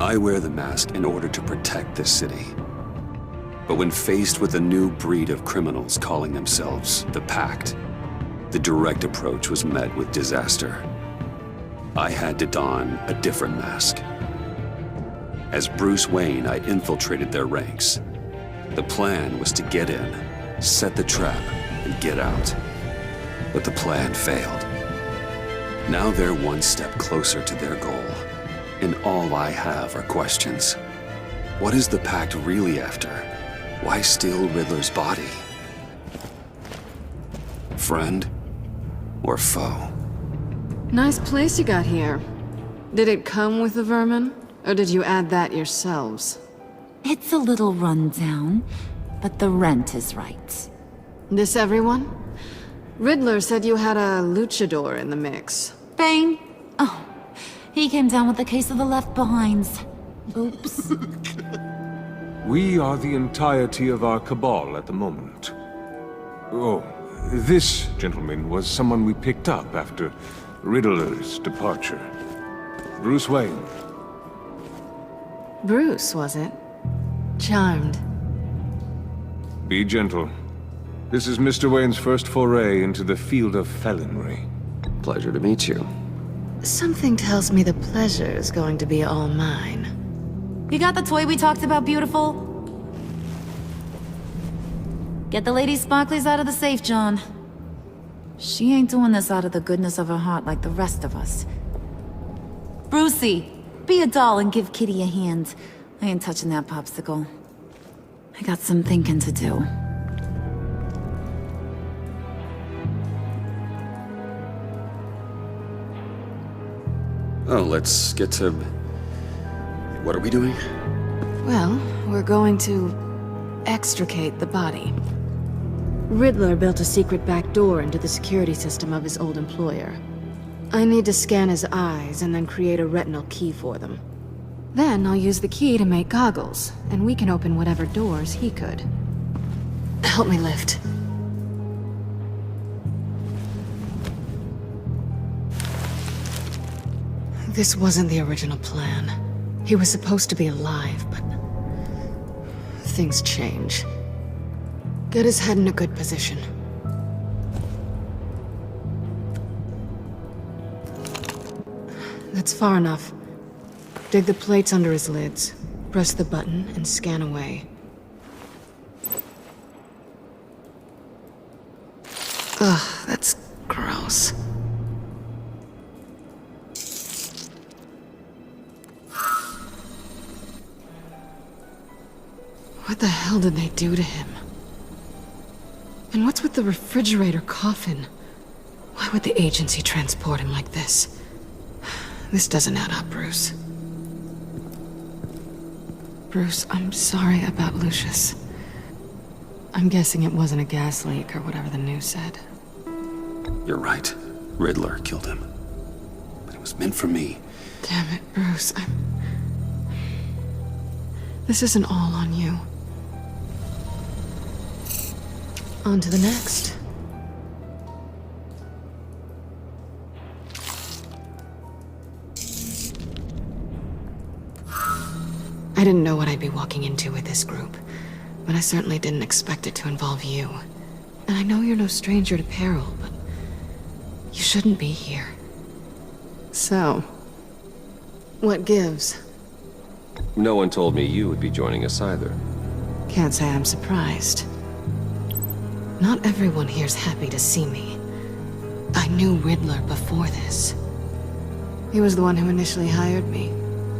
I wear the mask in order to protect this city. But when faced with a new breed of criminals calling themselves the Pact, the direct approach was met with disaster. I had to don a different mask. As Bruce Wayne, I infiltrated their ranks. The plan was to get in, set the trap, and get out. But the plan failed. Now they're one step closer to their goal, and all I have are questions. What is the Pact really after? Why steal Riddler's body? Friend or foe? Nice place you got here. Did it come with the vermin, or did you add that yourselves? It's a little rundown, but the rent is right. This everyone? Riddler said you had a luchador in the mix. Bane? Oh, he came down with a case of the left behinds. Oops. We are the entirety of our cabal at the moment. Oh, this gentleman was someone we picked up after Riddler's departure. Bruce Wayne. Bruce, was it? Charmed. Be gentle. This is Mr. Wayne's first foray into the field of felonry. Pleasure to meet you. Something tells me the pleasure is going to be all mine. You got the toy we talked about, beautiful? Get the lady sparklies out of the safe, John. She ain't doing this out of the goodness of her heart like the rest of us. Brucey, be a doll and give Kitty a hand. I ain't touching that popsicle. I got some thinking to do. Oh, let's get to... What are we doing? Well, we're going to extricate the body. Riddler built a secret back door into the security system of his old employer. I need to scan his eyes and then create a retinal key for them. Then I'll use the key to make goggles, and we can open whatever doors he could. Help me lift. This wasn't the original plan. He was supposed to be alive, but... things change. Get his head in a good position. That's far enough. Dig the plates under his lids, press the button, and scan away. Ugh, that's gross. What the hell did they do to him? And what's with the refrigerator coffin? Why would the agency transport him like this? This doesn't add up, Bruce. Bruce, I'm sorry about Lucius. I'm guessing it wasn't a gas leak or whatever the news said. You're right. Riddler killed him. But it was meant for me. Damn it, Bruce, This isn't all on you. On to the next. I didn't know what I'd be walking into with this group, but I certainly didn't expect it to involve you. And I know you're no stranger to peril, but you shouldn't be here. So, what gives? No one told me you would be joining us either. Can't say I'm surprised. Not everyone here's happy to see me. I knew Riddler before this. He was the one who initially hired me,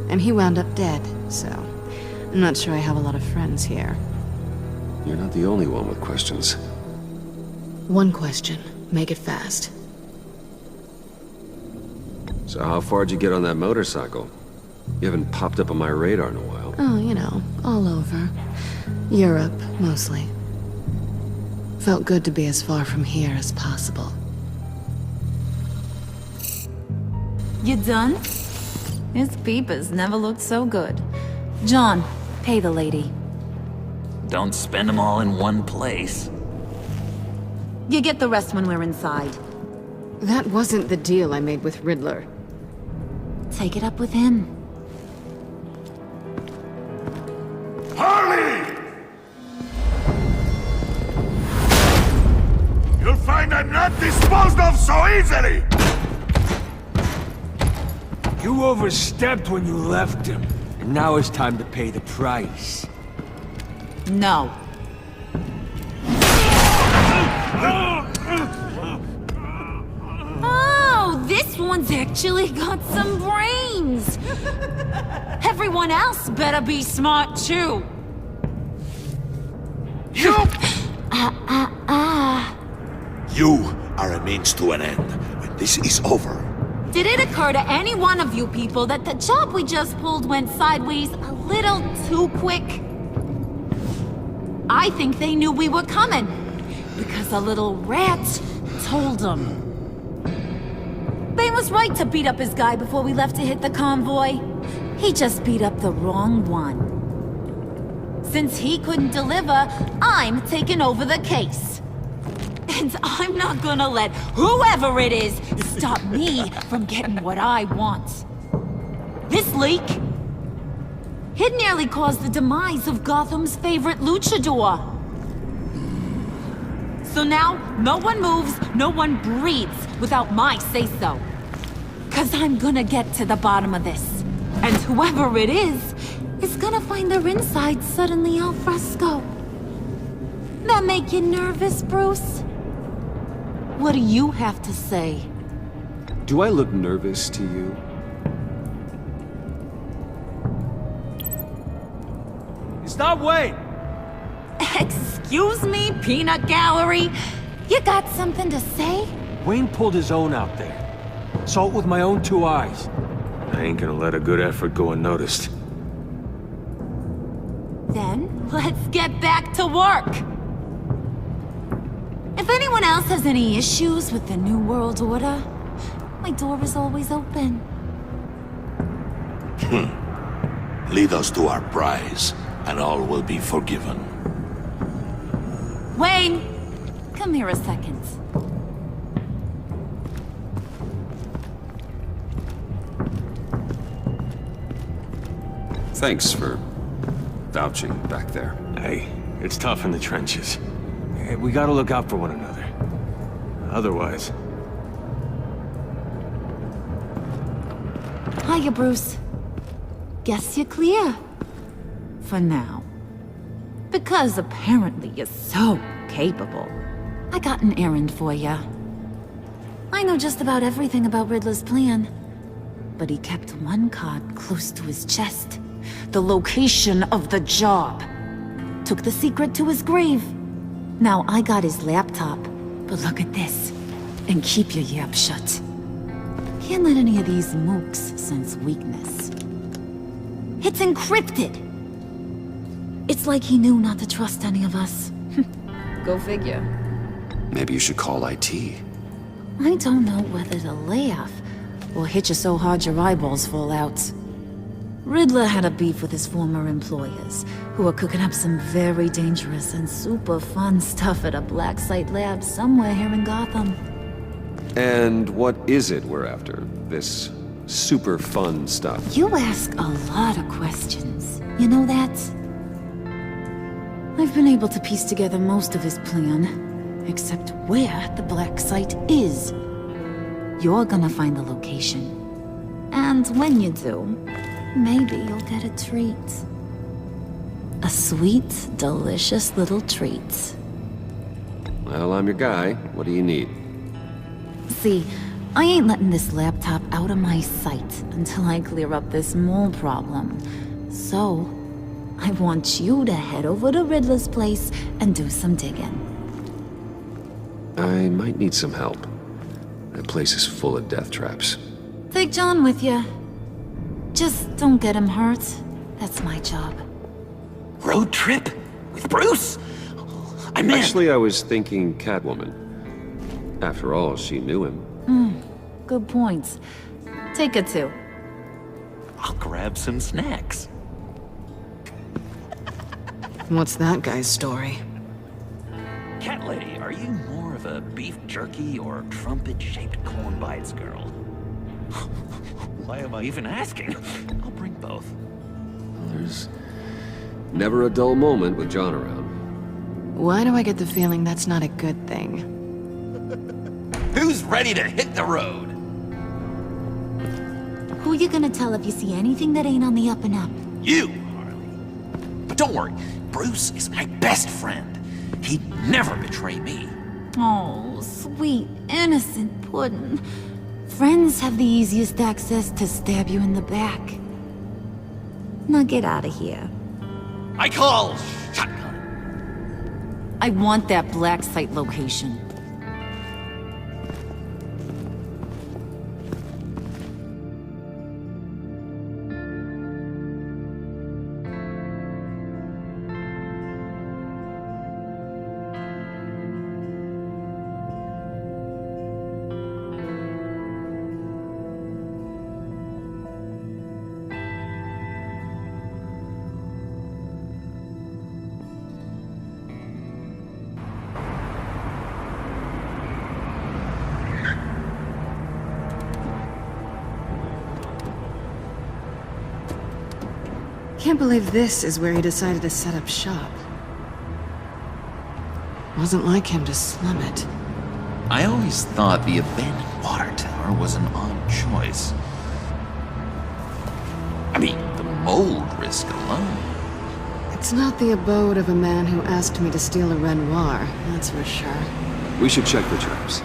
and he wound up dead, so I'm not sure I have a lot of friends here. You're not the only one with questions. One question. Make it fast. So how far'd you get on that motorcycle? You haven't popped up on my radar in a while. Oh, you know, all over. Europe, mostly. Felt good to be as far from here as possible. You done? His peepers never looked so good. John, pay the lady. Don't spend them all in one place. You get the rest when we're inside. That wasn't the deal I made with Riddler. Take it up with him. I'm not disposed of so easily! You overstepped when you left him, and now it's time to pay the price. No. Oh, this one's actually got some brains. Everyone else better be smart too. You! You are a means to an end. When this is over, Did it occur to any one of you people that the job we just pulled went sideways a little too quick? I think they knew we were coming, because a little rat told them. Bane was right to beat up his guy before we left to hit the convoy. He just beat up the wrong one. Since he couldn't deliver, I'm taking over the case. And I'm not gonna let whoever it is stop me from getting what I want. This leak, it nearly caused the demise of Gotham's favorite luchador. So now, no one moves, no one breathes without my say-so. 'Cause I'm gonna get to the bottom of this. And whoever it is gonna find their insides suddenly al fresco. That make you nervous, Bruce? What do you have to say? Do I look nervous to you? Stop, Wayne! Excuse me, peanut gallery? You got something to say? Wayne pulled his own out there. Saw it with my own two eyes. I ain't gonna let a good effort go unnoticed. Then, let's get back to work! If anyone else has any issues with the New World Order, my door is always open. Lead us to our prize, and all will be forgiven. Wayne! Come here a second. Thanks for vouching back there. Hey, it's tough in the trenches. Hey, we gotta look out for one another. Otherwise... Hiya, Bruce. Guess you're clear. For now. Because apparently you're so capable. I got an errand for you. I know just about everything about Riddler's plan. But he kept one card close to his chest. The location of the job. Took the secret to his grave. Now I got his laptop. But look at this. And keep your yap shut. Can't let any of these mooks sense weakness. It's encrypted! It's like he knew not to trust any of us. Go figure. Maybe you should call IT. I don't know whether to laugh or hit you so hard your eyeballs fall out. Riddler had a beef with his former employers, who were cooking up some very dangerous and super fun stuff at a black site lab somewhere here in Gotham. And what is it we're after? This super fun stuff? You ask a lot of questions. You know that? I've been able to piece together most of his plan, except where the black site is. You're gonna find the location. And when you do, maybe you'll get a treat. A sweet, delicious little treat. Well, I'm your guy. What do you need? See, I ain't letting this laptop out of my sight until I clear up this mole problem. So, I want you to head over to Riddler's place and do some digging. I might need some help. That place is full of death traps. Take John with you. Just don't get him hurt. That's my job. Road trip? With Bruce? I'm in. Actually, I was thinking Catwoman. After all, she knew him. Good point. Take it too. I'll grab some snacks. What's that guy's story? Cat lady, are you more of a beef jerky or trumpet-shaped corn bites girl? Why am I even asking? I'll bring both. There's never a dull moment with John around. Why do I get the feeling that's not a good thing? is ready to hit the road. Who you gonna tell if you see anything that ain't on the up and up? You, Harley. But don't worry, Bruce is my best friend. He'd never betray me. Oh, sweet, innocent Puddin'. Friends have the easiest access to stab you in the back. Now get out of here. I call shotgun. I want that black site location. Can't believe this is where he decided to set up shop. Wasn't like him to slum it. I always thought the abandoned water tower was an odd choice. I mean, the mold risk alone. It's not the abode of a man who asked me to steal a Renoir, that's for sure. We should check the traps.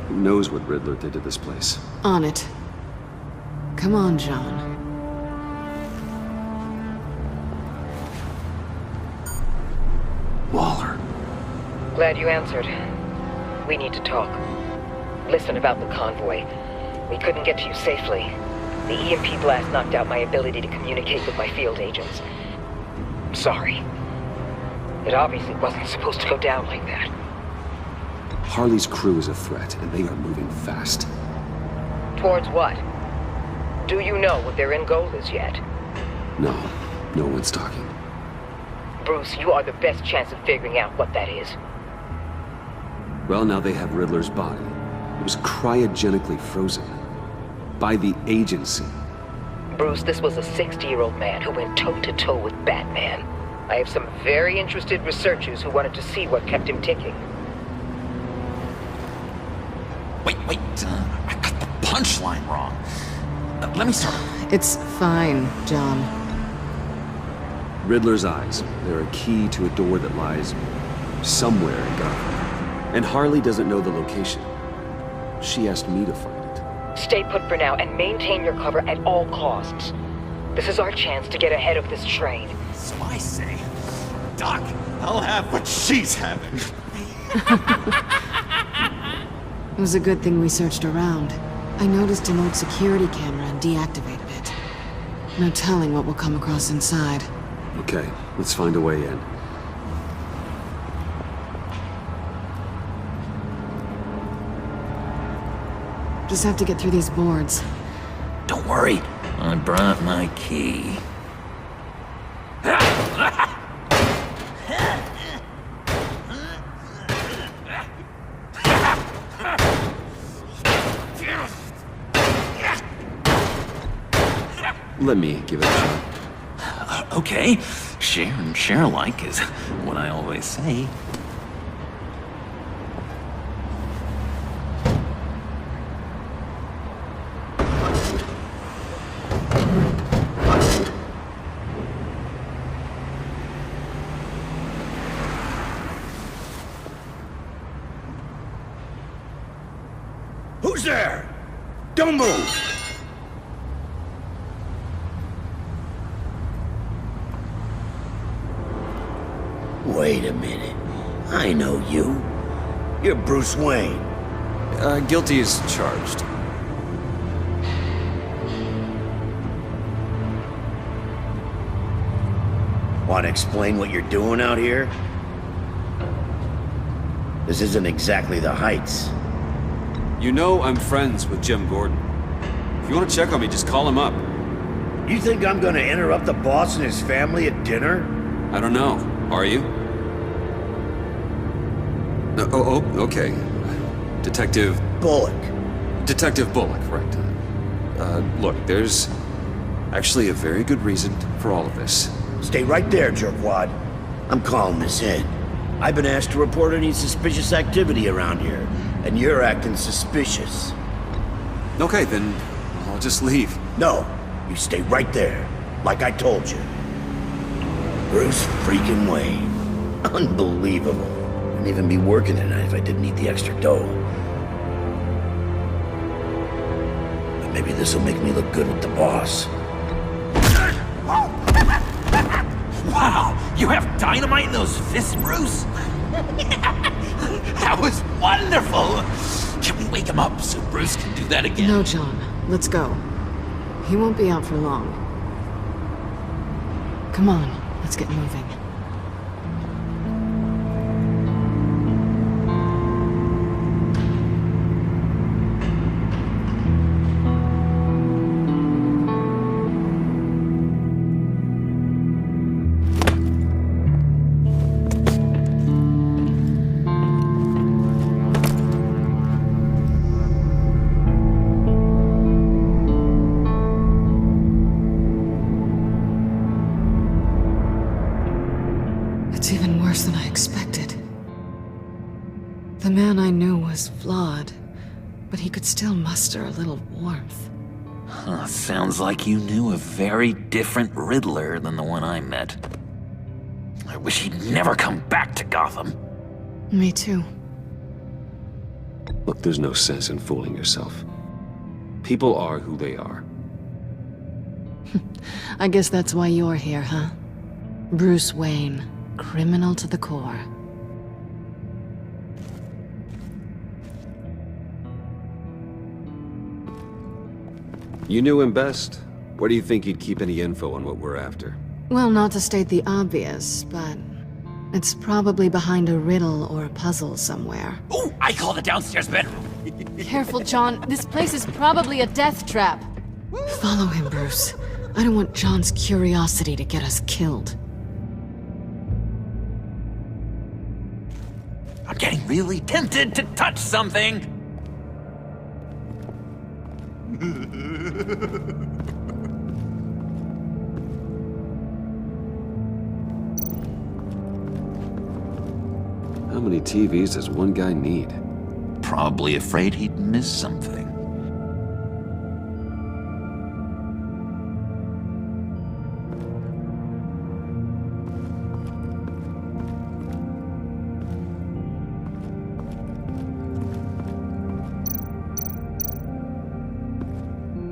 Who knows what Riddler did to this place? On it. Come on, John. Waller. Glad you answered. We need to talk. Listen about the convoy. We couldn't get to you safely. The EMP blast knocked out my ability to communicate with my field agents. I'm sorry. It obviously wasn't supposed to go down like that. Harley's crew is a threat, and they are moving fast. Towards what? Do you know what their end goal is yet? No, no one's talking. Bruce, you are the best chance of figuring out what that is. Well, now they have Riddler's body. It was cryogenically frozen. By the agency. Bruce, this was a 60-year-old man who went toe-to-toe with Batman. I have some very interested researchers who wanted to see what kept him ticking. Wait, I got the punchline wrong. Let me start. It's fine, John. Riddler's eyes. They're a key to a door that lies somewhere in Gotham. And Harley doesn't know the location. She asked me to find it. Stay put for now and maintain your cover at all costs. This is our chance to get ahead of this train. So I say, Doc, I'll have what she's having. It was a good thing we searched around. I noticed an old security camera and deactivated it. No telling what we'll come across inside. Okay, let's find a way in. Just have to get through these boards. Don't worry, I brought my key. Let me give it a shot. Okay, share and share alike is what I always say. Who's there? Don't move! Wait a minute. I know you. You're Bruce Wayne. Guilty as charged. Want to explain what you're doing out here? This isn't exactly the Heights. You know I'm friends with Jim Gordon. If you want to check on me, just call him up. You think I'm gonna interrupt the boss and his family at dinner? I don't know. Are you? Okay. Detective Bullock. Bullock, right. Look, there's actually a very good reason for all of this. Stay right there, jerkwad. I'm calling this in. I've been asked to report any suspicious activity around here. and you're acting suspicious. Okay, then I'll just leave. No, you stay right there, like I told you. Bruce freaking Wayne. Unbelievable. Wouldn't even be working tonight if I didn't need the extra dough. But maybe this'll make me look good with the boss. Wow, you have dynamite in those fists, Bruce? That was wonderful! Can we wake him up so Bruce can do that again? No, John. Let's go. He won't be out for long. Come on, let's get moving. It's even worse than I expected. The man I knew was flawed, but he could still muster a little warmth. Huh, sounds like you knew a very different Riddler than the one I met. I wish he'd never come back to Gotham. Me too. Look, there's no sense in fooling yourself. People are who they are. I guess that's why you're here, huh? Bruce Wayne, criminal to the core. You knew him best. Where do you think he'd keep any info on what we're after? Well, not to state the obvious, but it's probably behind a riddle or a puzzle somewhere. Oh, I call the downstairs bedroom. Careful, John. This place is probably a death trap. Follow him, Bruce. I don't want John's curiosity to get us killed. I'm getting really tempted to touch something. How many TVs does one guy need? Probably afraid he'd miss something.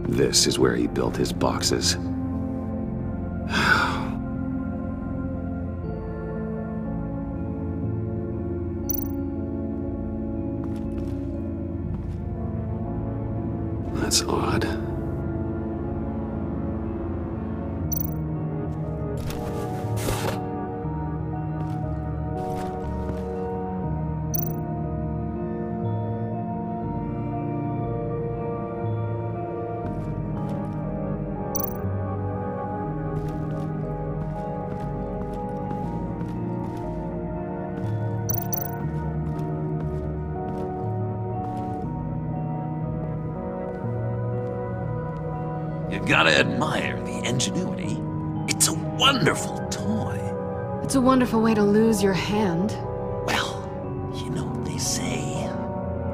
This is where he built his boxes. That's odd. You gotta admire the ingenuity. It's a wonderful toy. It's a wonderful way to lose your hand. Well, you know what they say.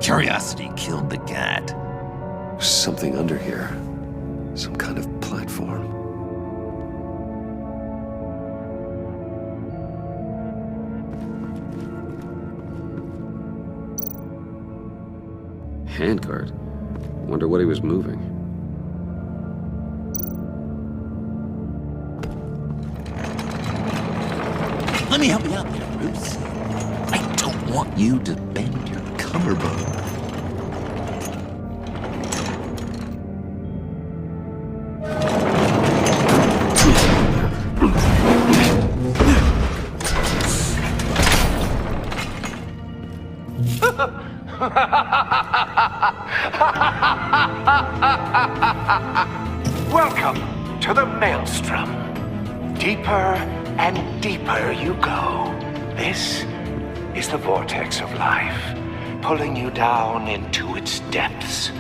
Curiosity killed the cat. There's something under here. Some kind of platform. Handguard? Wonder what he was moving. Let me help you out there, Bruce. I don't want you to bend your collarbone. Welcome to the Maelstrom. Deeper and deeper you go. This is the vortex of life, pulling you down into its depths.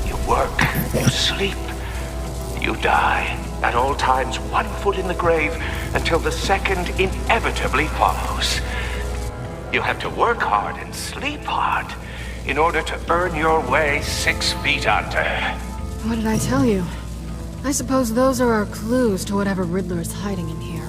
You work, you sleep, you die. At all times, 1 foot in the grave until the second inevitably follows. You have to work hard and sleep hard in order to earn your way 6 feet under. What did I tell you? I suppose those are our clues to whatever Riddler is hiding in here.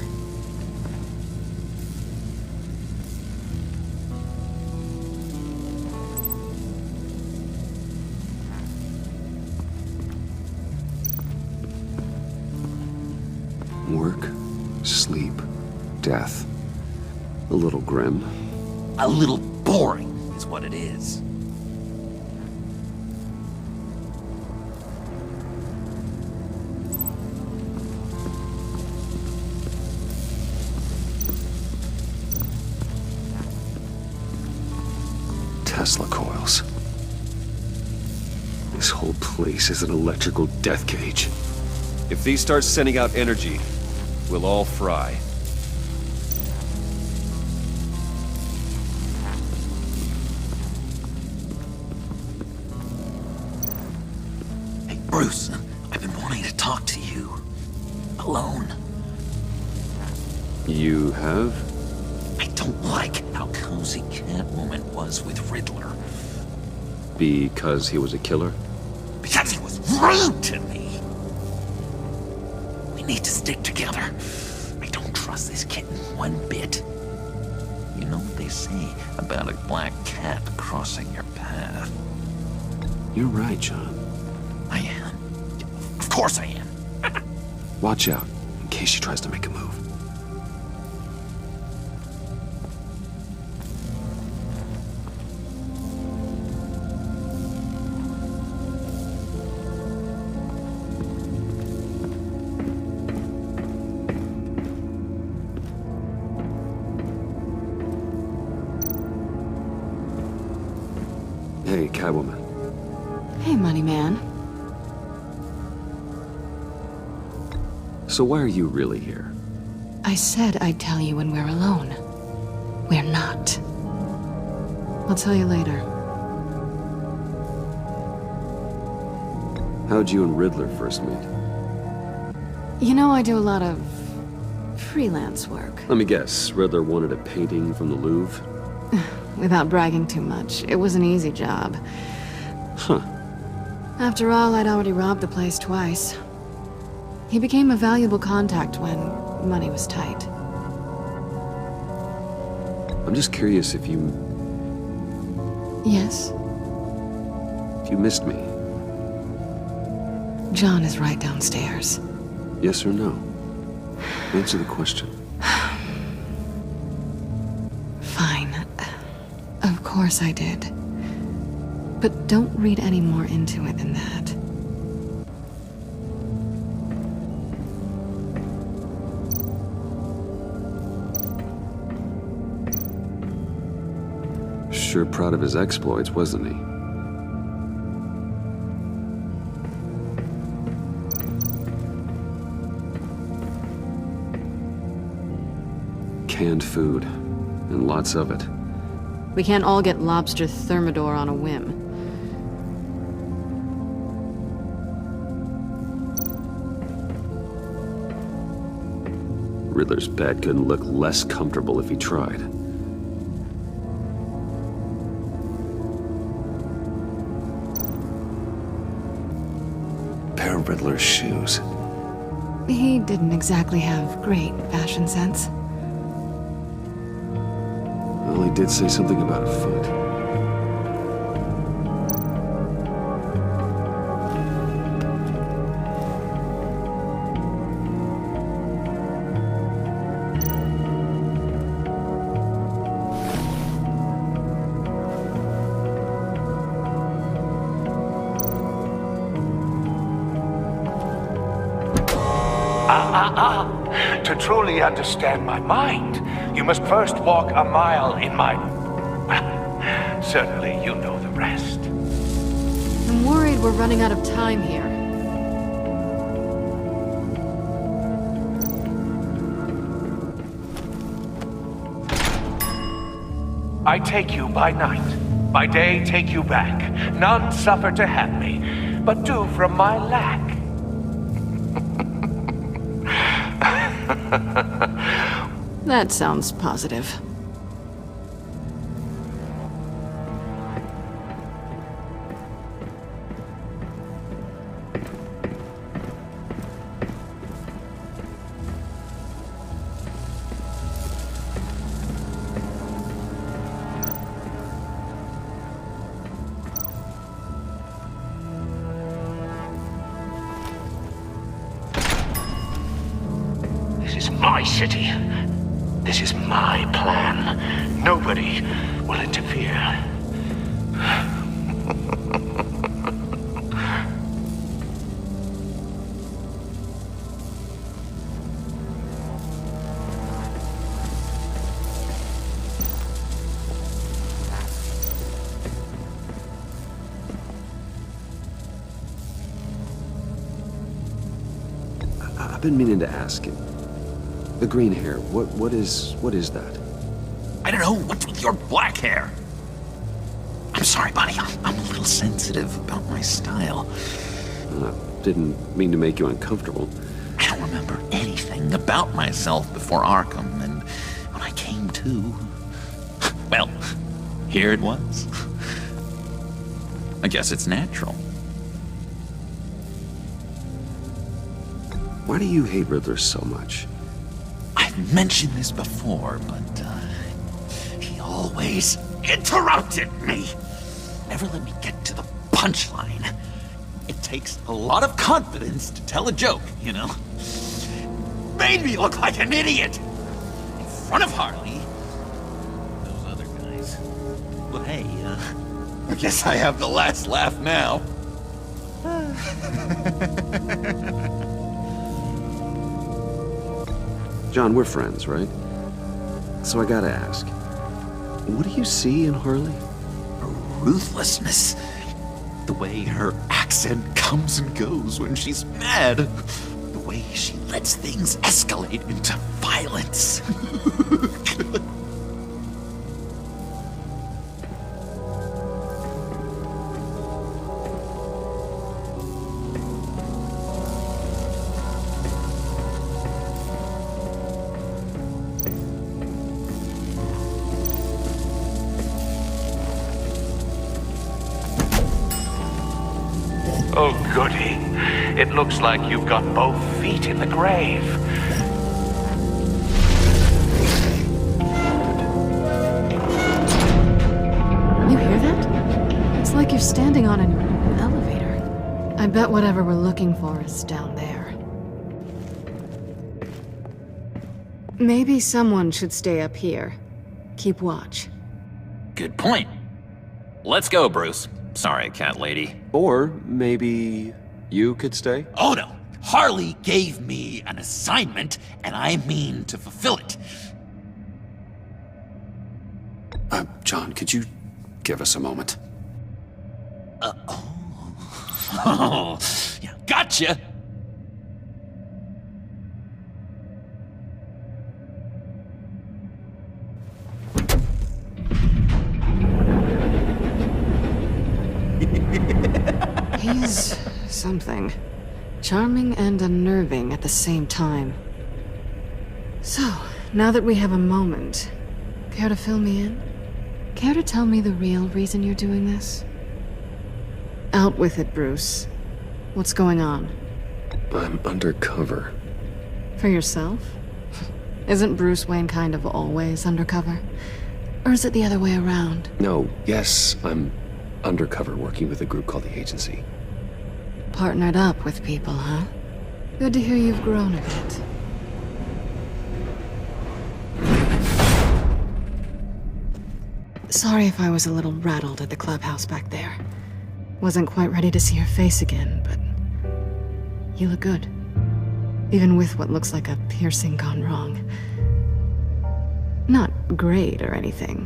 Work, sleep, death. A little grim. A little boring is what it is. Tesla coils. This whole place is an electrical death cage. If these start sending out energy, we'll all fry. Hey, Bruce, I've been wanting to talk to you. Alone. You have? I don't like how cozy Catwoman was with Riddler. Because he was a killer? Because he was rude to me. We need to stick together. I don't trust this kitten one bit. You know what they say about a black cat crossing your path? You're right, John. I am. Of course I am. Watch out, in case she tries to make a move. Hey, Catwoman. Hey, Money Man. So why are you really here? I said I'd tell you when we're alone. We're not. I'll tell you later. How'd you and Riddler first meet? You know, I do a lot of freelance work. Let me guess, Riddler wanted a painting from the Louvre? Without bragging too much, it was an easy job. Huh. After all, I'd already robbed the place twice. He became a valuable contact when money was tight. I'm just curious if you Yes? missed me. John is right downstairs. Yes or no? Answer the question. Fine. Of course I did. But don't read any more into it than that. Sure proud of his exploits, wasn't he? Canned food, and lots of it. We can't all get lobster thermidor on a whim. Riddler's bed couldn't look less comfortable if he tried. Pair of Riddler's shoes. He didn't exactly have great fashion sense. Well, he did say something about a foot. To truly understand my mind, you must first walk a mile in my... Certainly you know the rest. I'm worried we're running out of time here. I take you by night. By day take you back. None suffer to have me, but do from my lack. That sounds positive. This is my city. This is my plan. Nobody will interfere. I've been meaning to ask him. The green hair, what is that? I don't know, what's with your black hair? I'm sorry, buddy, I'm a little sensitive about my style. Didn't mean to make you uncomfortable. I don't remember anything about myself before Arkham, and when I came to, well, here it was. I guess it's natural. Why do you hate Riddler so much? I've mentioned this before, but he always interrupted me. Never let me get to the punchline. It takes a lot of confidence to tell a joke, you know? Made me look like an idiot in front of Harley. Those other guys. Well, hey, I guess I have the last laugh now. John, we're friends, right? So I gotta ask, what do you see in Harley? Her ruthlessness. The way her accent comes and goes when she's mad. The way she lets things escalate into violence. Oh, goody. It looks like you've got both feet in the grave. You hear that? It's like you're standing on an elevator. I bet whatever we're looking for is down there. Maybe someone should stay up here. Keep watch. Good point. Let's go, Bruce. Sorry, cat lady. Or maybe you could stay? Oh no! Harley gave me an assignment, and I mean to fulfill it. John, could you give us a moment? Oh, yeah, gotcha! He's something. Charming and unnerving at the same time. So, now that we have a moment, care to fill me in? Care to tell me the real reason you're doing this? Out with it, Bruce. What's going on? I'm undercover. For yourself? Isn't Bruce Wayne kind of always undercover? Or is it the other way around? No, yes, I'm undercover working with a group called the Agency. Partnered up with people, huh? Good to hear you've grown a bit. Sorry if I was a little rattled at the clubhouse back there. Wasn't quite ready to see your face again, but you look good. Even with what looks like a piercing gone wrong. Not great or anything,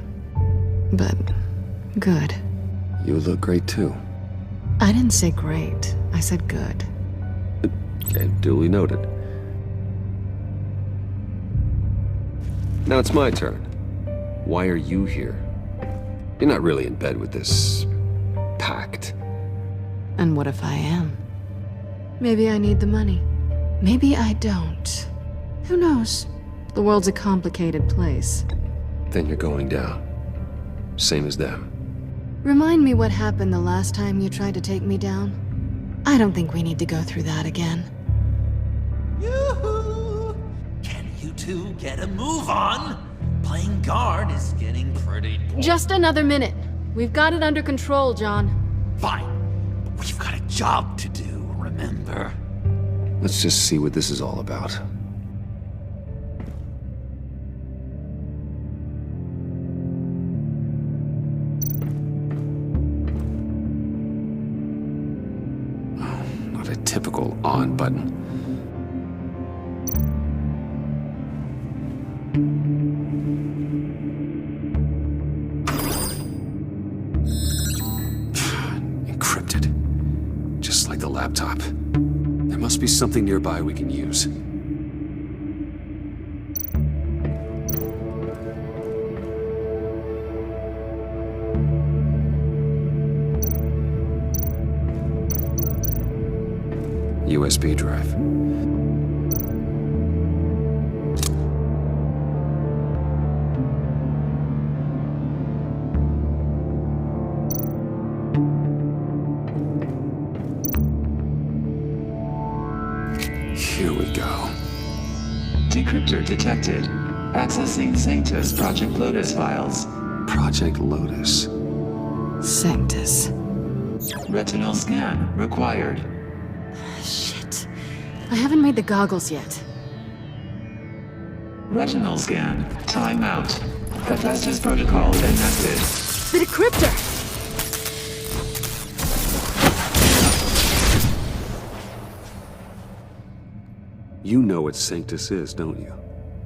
but good. You look great too. I didn't say great, I said good. Okay, duly noted. Now it's my turn. Why are you here? You're not really in bed with this pact. And what if I am? Maybe I need the money. Maybe I don't. Who knows? The world's a complicated place. Then you're going down. Same as them. Remind me what happened the last time you tried to take me down? I don't think we need to go through that again. Yoo-hoo! Can you two get a move on? Playing guard is getting pretty... Just another minute. We've got it under control, John. Fine. But we've got a job to do, remember? Let's just see what this is all about. Not a typical on button. Encrypted. Just like the laptop. There must be something nearby we can use. USB drive. Here we go. Decryptor detected. Accessing Sanctus Project Lotus files. Project Lotus. Sanctus. Retinal scan required. Shit. I haven't made the goggles yet. Retinal scan. Timeout. Hephaestus protocol enacted. The decryptor! You know what Sanctus is, don't you?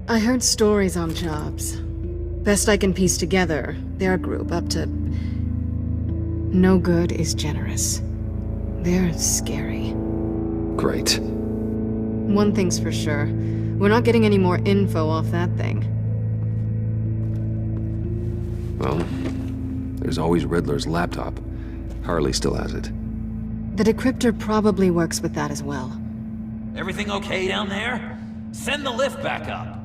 I heard stories on jobs. Best I can piece together, their group up to... No good is generous. They're scary. Great. One thing's for sure. We're not getting any more info off that thing. Well, there's always Riddler's laptop. Harley still has it. The decryptor probably works with that as well. Everything okay down there? Send the lift back up.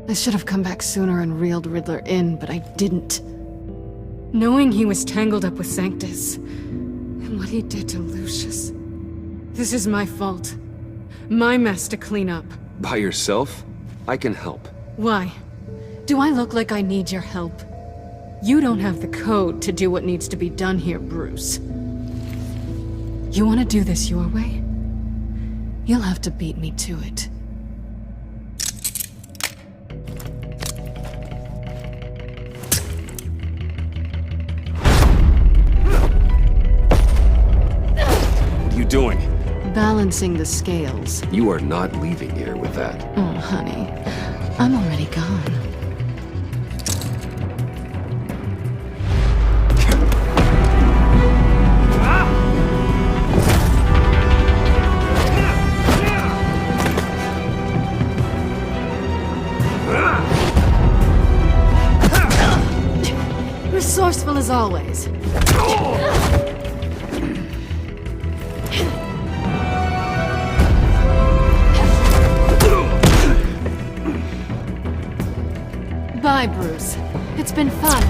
I should have come back sooner and reeled Riddler in, but I didn't. Knowing he was tangled up with Sanctus, and what he did to Lucius. This is my fault. My mess to clean up. By yourself? I can help. Why? Do I look like I need your help? You don't have the code to do what needs to be done here, Bruce. You want to do this your way? You'll have to beat me to it. What are you doing? Balancing the scales. You are not leaving here with that. Oh, honey. I'm already gone. Resourceful as always. Bye, Bruce. It's been fun.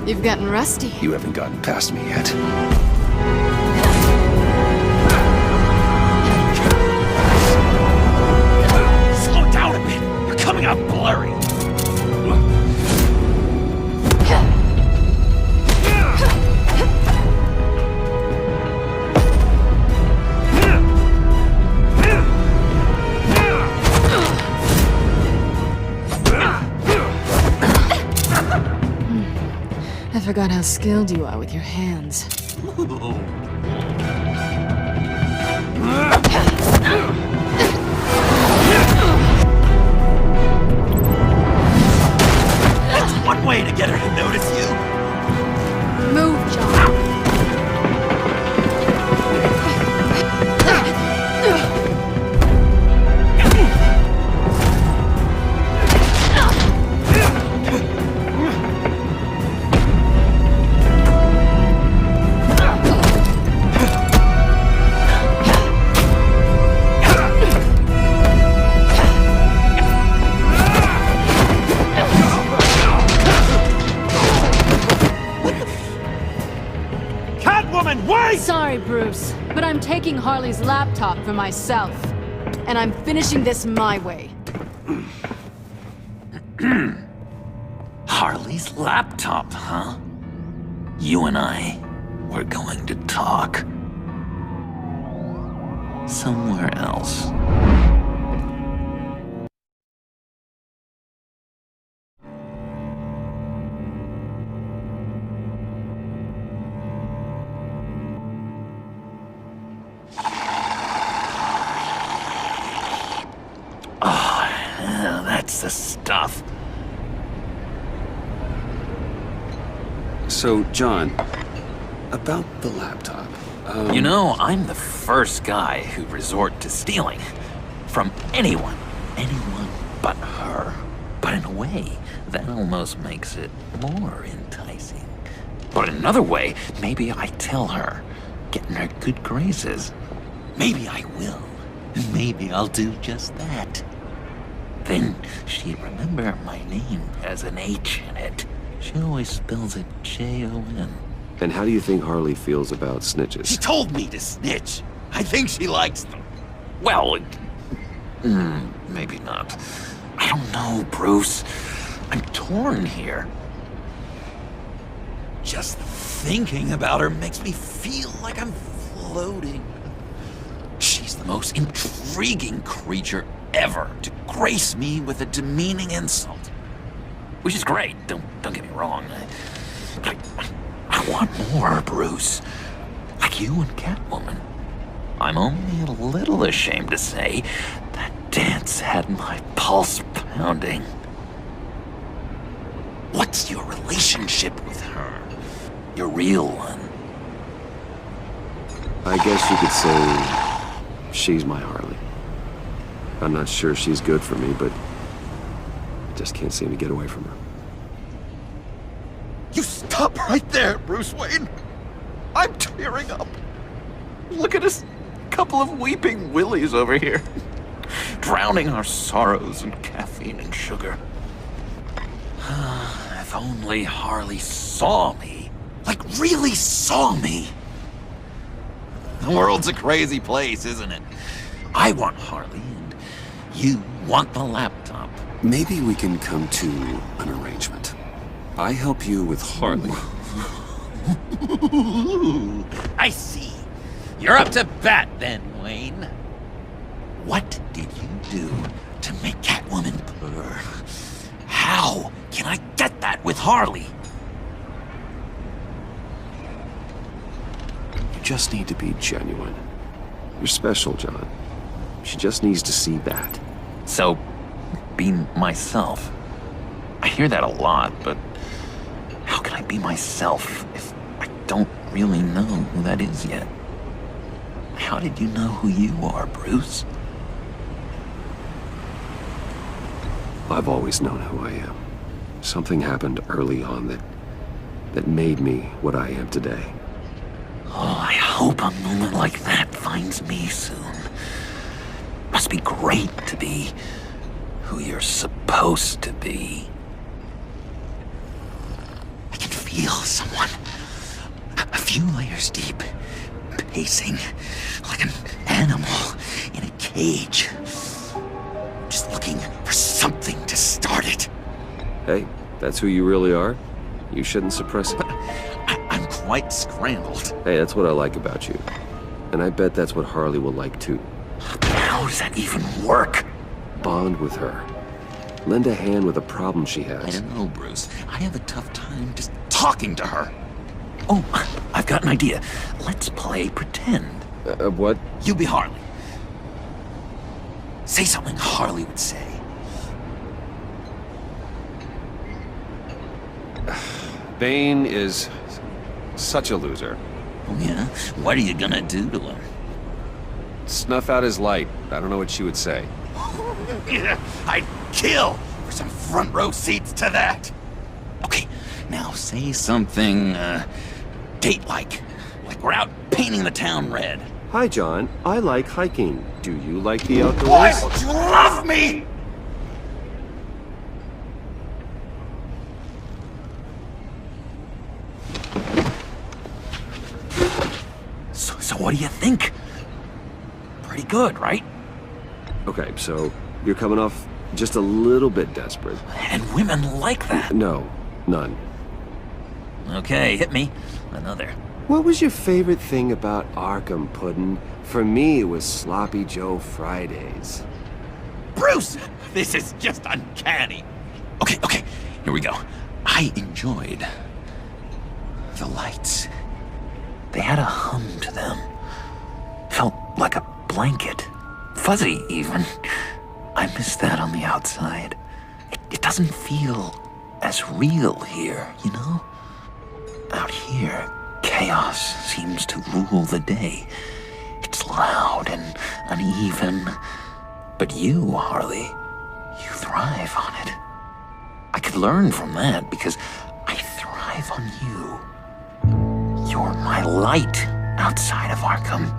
You've gotten rusty. You haven't gotten past me yet. Slow down a bit. You're coming out blurry. I forgot how skilled you are with your hands. That's one way to get her to notice you. Move, John. woman! Wait! Sorry, Bruce, but I'm taking Harley's laptop for myself. And I'm finishing this my way. Harley's laptop, huh? You and I, we're going to talk. Somewhere else. Oh, that's the stuff. So, John, about the laptop. You know, I'm the first guy who'd resort to stealing. From anyone. Anyone but her. But in a way, that almost makes it more enticing. But in another way, maybe I tell her, get in her good graces. Maybe I will. Maybe I'll do just that. Then she'd remember my name has an H in it. She always spells it Jon. And how do you think Harley feels about snitches? She told me to snitch. I think she likes them. Well, maybe not. I don't know, Bruce. I'm torn here. Just thinking about her makes me feel like I'm floating. She's the most intriguing creature ever to grace me with a demeaning insult. Which is great, don't get me wrong. I want more, Bruce. Like you and Catwoman. I'm only a little ashamed to say that dance had my pulse pounding. What's your relationship with her? Your real one? I guess you could say she's my Harley. I'm not sure she's good for me, but I just can't seem to get away from her. You stop right there, Bruce Wayne. I'm tearing up. Look at us, couple of weeping willies over here. Drowning our sorrows in caffeine and sugar. If only Harley saw me. Like, really saw me. The world's a crazy place, isn't it? I want Harley, and you want the laptop. Maybe we can come to an arrangement. I help you with Harley. I see. You're up to bat then, Wayne. What did you do to make Catwoman purr? How can I get that with Harley? You just need to be genuine. You're special, John. She just needs to see that. So, be myself. I hear that a lot, but how can I be myself if I don't really know who that is yet? How did you know who you are, Bruce? I've always known who I am. Something happened early on that made me what I am today. Oh, I hope a moment like that finds me soon. Must be great to be who you're supposed to be. I can feel someone a few layers deep, pacing like an animal in a cage. Just looking for something to start it. Hey, that's who you really are. You shouldn't suppress it. I'm quite scrambled. Hey, that's what I like about you. And I bet that's what Harley will like too. How does that even work? Bond with her. Lend a hand with a problem she has. I don't know, Bruce. I have a tough time just talking to her. Oh, I've got an idea. Let's play pretend. What? You be Harley. Say something Harley would say. Bane is such a loser. Oh, yeah? What are you gonna do to him? Snuff out his light. I don't know what she would say. I'd kill for some front row seats to that. Okay, now say something, date-like. Like we're out painting the town red. Hi, John. I like hiking. Do you like the outdoors? Why would you love me? what do you think? Pretty good, right? Okay, so you're coming off just a little bit desperate. And women like that. No, none. Okay, hit me. Another. What was your favorite thing about Arkham, Puddin'? For me, it was Sloppy Joe Fridays. Bruce! This is just uncanny. Okay, here we go. I enjoyed the lights. They had a hum to them. Felt like a blanket. Fuzzy, even. I miss that on the outside. It doesn't feel as real here, you know? Out here, chaos seems to rule the day. It's loud and uneven. But you, Harley, you thrive on it. I could learn from that because I thrive on you. You're my light outside of Arkham.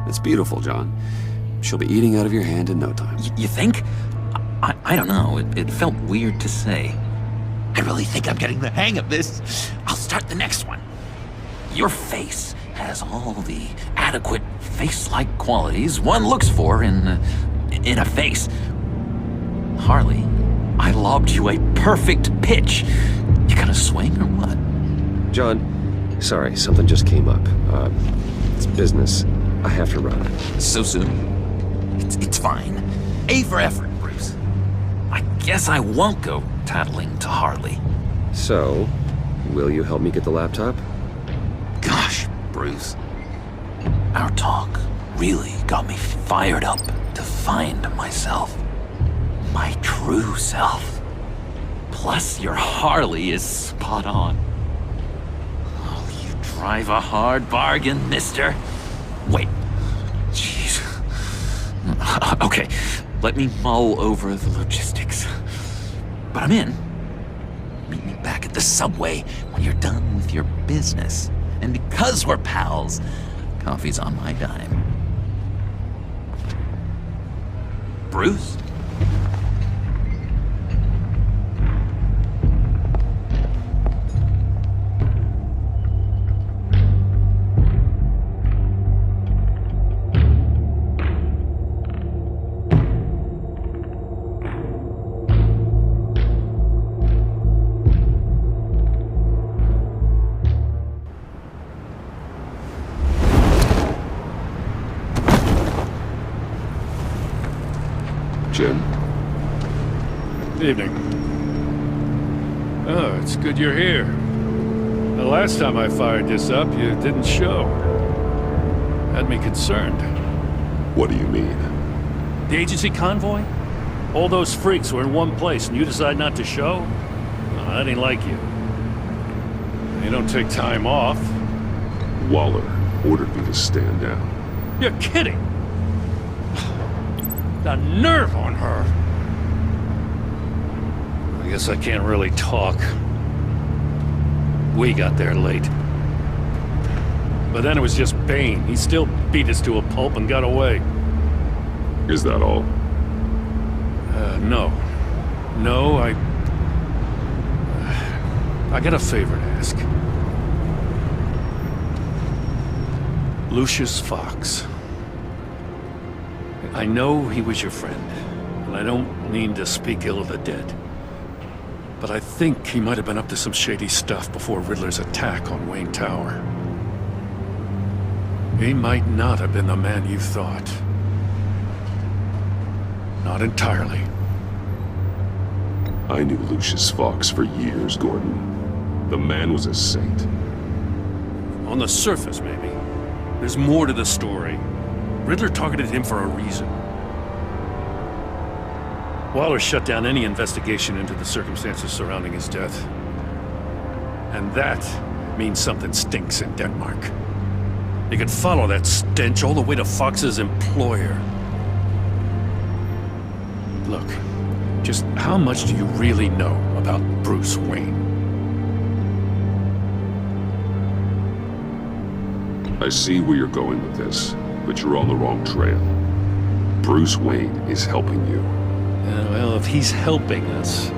It's beautiful, John. She'll be eating out of your hand in no time. You think? I don't know. It felt weird to say. I really think I'm getting the hang of this. I'll start the next one. Your face has all the adequate face-like qualities one looks for in a face. Harley, I lobbed you a perfect pitch. You gonna swing or what? John, sorry, something just came up. It's business. I have to run. So soon? It's fine. A for effort, Bruce. I guess I won't go tattling to Harley. So, will you help me get the laptop? Gosh, Bruce. Our talk really got me fired up to find myself. My true self. Plus, your Harley is spot on. Oh, you drive a hard bargain, mister. Wait. Jeez. Okay, let me mull over the logistics. But I'm in. Meet me back at the subway when you're done with your business. And because we're pals, coffee's on my dime. Bruce? Jim? Evening. Oh, it's good you're here. The last time I fired this up, you didn't show. Had me concerned. What do you mean? The agency convoy? All those freaks were in one place and you decide not to show? No, that ain't like you. You don't take time off. Waller ordered me to stand down. You're kidding! The nerve on her! I guess I can't really talk. We got there late. But then it was just Bane. He still beat us to a pulp and got away. Is that all? No. No, I got a favor to ask. Lucius Fox. I know he was your friend, and I don't mean to speak ill of the dead. But I think he might have been up to some shady stuff before Riddler's attack on Wayne Tower. He might not have been the man you thought. Not entirely. I knew Lucius Fox for years, Gordon. The man was a saint. On the surface, maybe. There's more to the story. Riddler targeted him for a reason. Waller shut down any investigation into the circumstances surrounding his death. And that means something stinks in Denmark. You could follow that stench all the way to Fox's employer. Look, just how much do you really know about Bruce Wayne? I see where you're going with this, but you're on the wrong trail. Bruce Wayne is helping you. Well, if he's helping us,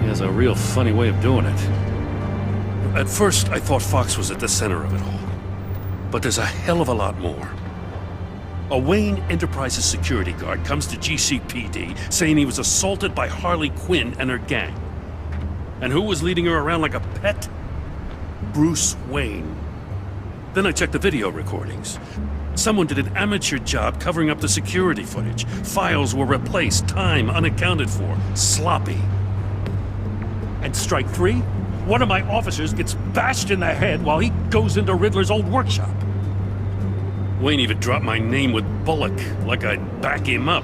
He has a real funny way of doing it. At first, I thought Fox was at the center of it all. But there's a hell of a lot more. A Wayne Enterprises security guard comes to GCPD saying he was assaulted by Harley Quinn and her gang. And who was leading her around like a pet? Bruce Wayne. Then I checked the video recordings. Someone did an amateur job covering up the security footage. Files were replaced, time unaccounted for, sloppy. And strike three? One of my officers gets bashed in the head while he goes into Riddler's old workshop. Wayne even dropped my name with Bullock, like I'd back him up.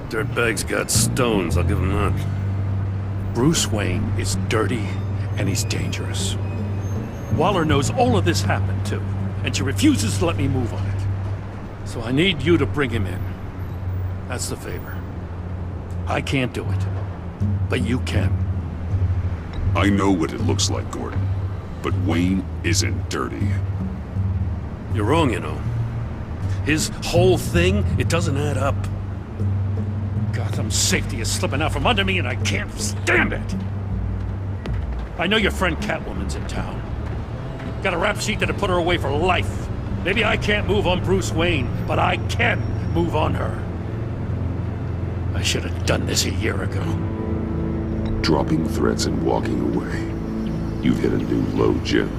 Dirtbag's got stones, I'll give him that. Bruce Wayne is dirty and he's dangerous. Waller knows all of this happened too, and she refuses to let me move on it. So I need you to bring him in. That's the favor. I can't do it, but you can. I know what it looks like, Gordon, but Wayne isn't dirty. You're wrong, you know. His whole thing, it doesn't add up. Gotham's safety is slipping out from under me and I can't stand it! I know your friend Catwoman's in town. Got a rap sheet that'd put her away for life. Maybe I can't move on Bruce Wayne, but I can move on her. I should have done this a year ago. Dropping threats and walking away. You've hit a new low, Jim.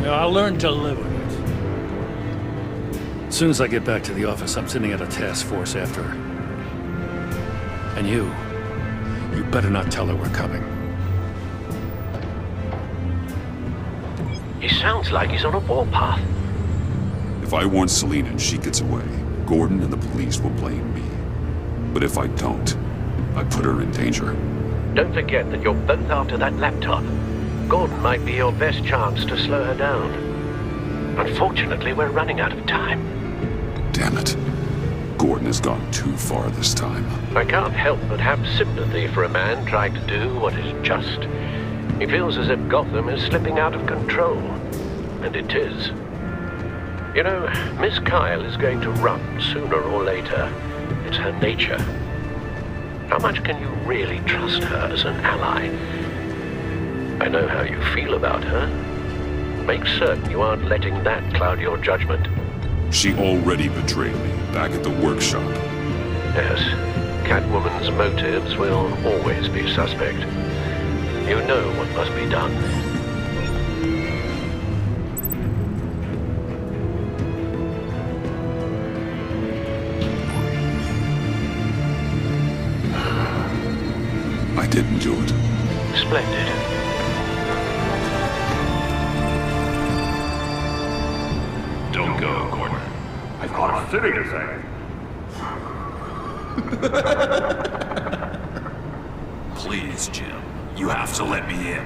Yeah, I'll learn to live with it. As soon as I get back to the office, I'm sending out a task force after her. And you better not tell her we're coming. He sounds like he's on a warpath. If I warn Selina and she gets away, Gordon and the police will blame me. But if I don't, I put her in danger. Don't forget that you're both after that laptop. Gordon might be your best chance to slow her down. Unfortunately, we're running out of time. Damn it. Gordon has gone too far this time. I can't help but have sympathy for a man trying to do what is just. He feels as if Gotham is slipping out of control. And it is. You know, Miss Kyle is going to run sooner or later. It's her nature. How much can you really trust her as an ally? I know how you feel about her. Make certain you aren't letting that cloud your judgment. She already betrayed me back at the workshop. Yes, Catwoman's motives will always be suspect. You know what must be done. I didn't do it. Splendid. Don't go, Gordon. I've got a city to save. Please, Jim. You have to let me in.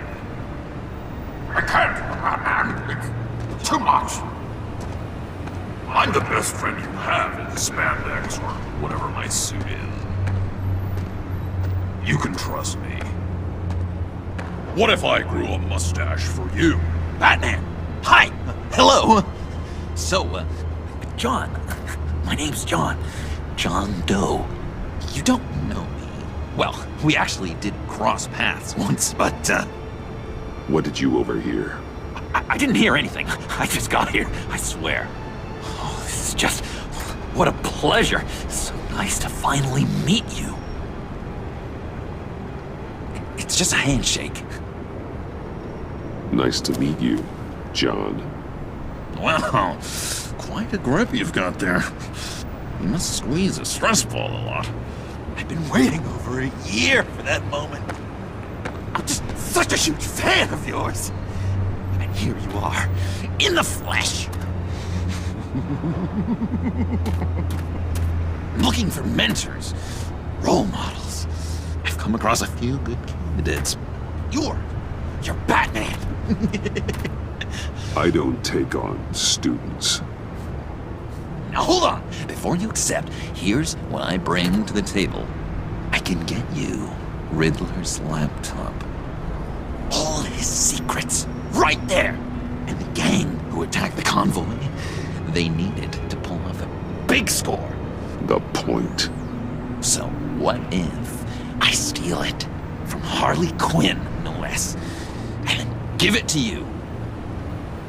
I can't, man. It's too much. I'm the best friend you have in spandex or whatever my suit is. You can trust me. What if I grew a mustache for you? Batman! Hi! Hello! So, John. My name's John. John Doe. You don't know me. Well, we actually did cross paths once, but, What did you overhear? I didn't hear anything. I just got here, I swear. Oh, this is just... what a pleasure. It's so nice to finally meet you. It's just a handshake. Nice to meet you, John. Wow, quite a grip you've got there. You must squeeze a stress ball a lot. I've been waiting over a year for that moment. I'm just such a huge fan of yours. And here you are, in the flesh. Looking for mentors, role models. I've come across a few good candidates. You're Batman. I don't take on students. Now hold on. Before you accept, here's what I bring to the table. I can get you Riddler's laptop. All his secrets, right there. And the gang who attacked the convoy, they needed to pull off a big score. The point. So what if I steal it from Harley Quinn, no less, and then give it to you.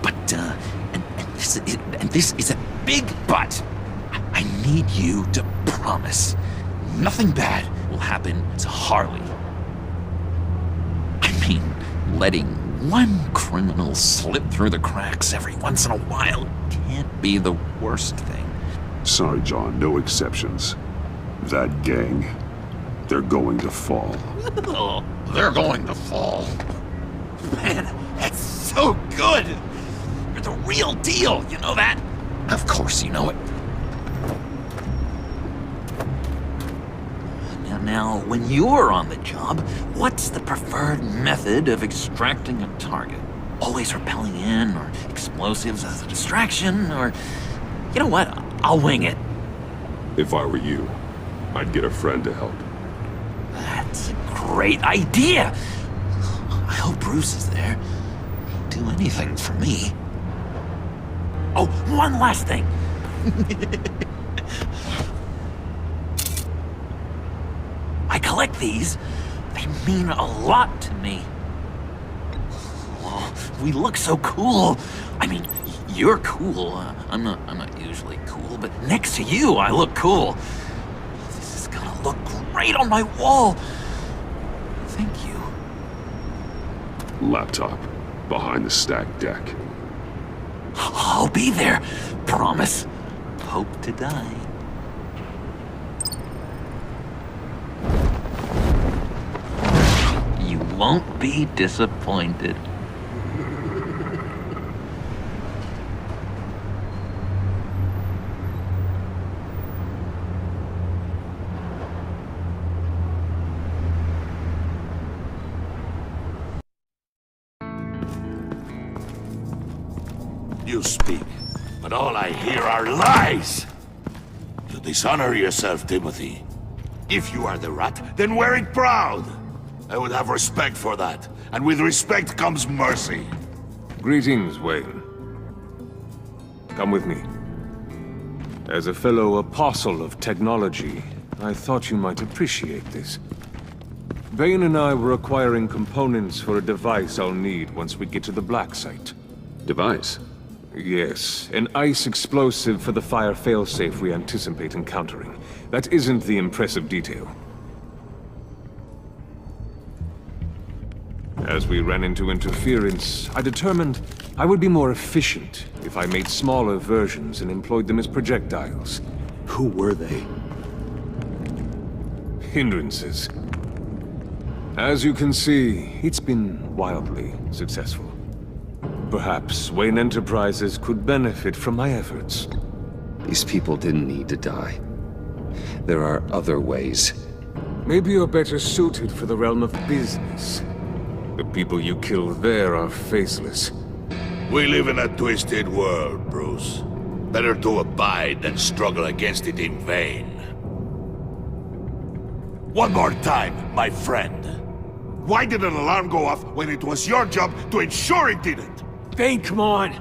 But, and this is a big but. I need you to promise nothing bad will happen to Harley. I mean, letting one criminal slip through the cracks every once in a while can't be the worst thing. Sorry, John, no exceptions. That gang, they're going to fall. Oh, they're going to fall. Man, that's so good! You're the real deal, you know that? Of course you know it. Now, when you're on the job, what's the preferred method of extracting a target? Always rappelling in, or explosives as a distraction, or... You know what? I'll wing it. If I were you, I'd get a friend to help. That's a great idea! I hope Bruce is there. He'd do anything for me. Oh, one last thing! I collect these. They mean a lot to me. Oh, we look so cool. I mean, you're cool. I'm not usually cool, but next to you, I look cool. This is gonna look great on my wall. Thank you. Laptop, behind the stacked deck. I'll be there. Promise. Hope to die. You won't be disappointed. You speak, but all I hear are lies! You dishonor yourself, Timothy. If you are the rat, then wear it proud! I would have respect for that, and with respect comes mercy. Greetings, Wayne. Come with me. As a fellow apostle of technology, I thought you might appreciate this. Bane and I were acquiring components for a device I'll need once we get to the Black Site. Device? Yes, an ice explosive for the fire failsafe we anticipate encountering. That isn't the impressive detail. As we ran into interference, I determined I would be more efficient if I made smaller versions and employed them as projectiles. Who were they? Hindrances. As you can see, it's been wildly successful. Perhaps Wayne Enterprises could benefit from my efforts. These people didn't need to die. There are other ways. Maybe you're better suited for the realm of business. The people you kill there are faceless. We live in a twisted world, Bruce. Better to abide than struggle against it in vain. One more time, my friend. Why did an alarm go off when it was your job to ensure it didn't? Bane, come on!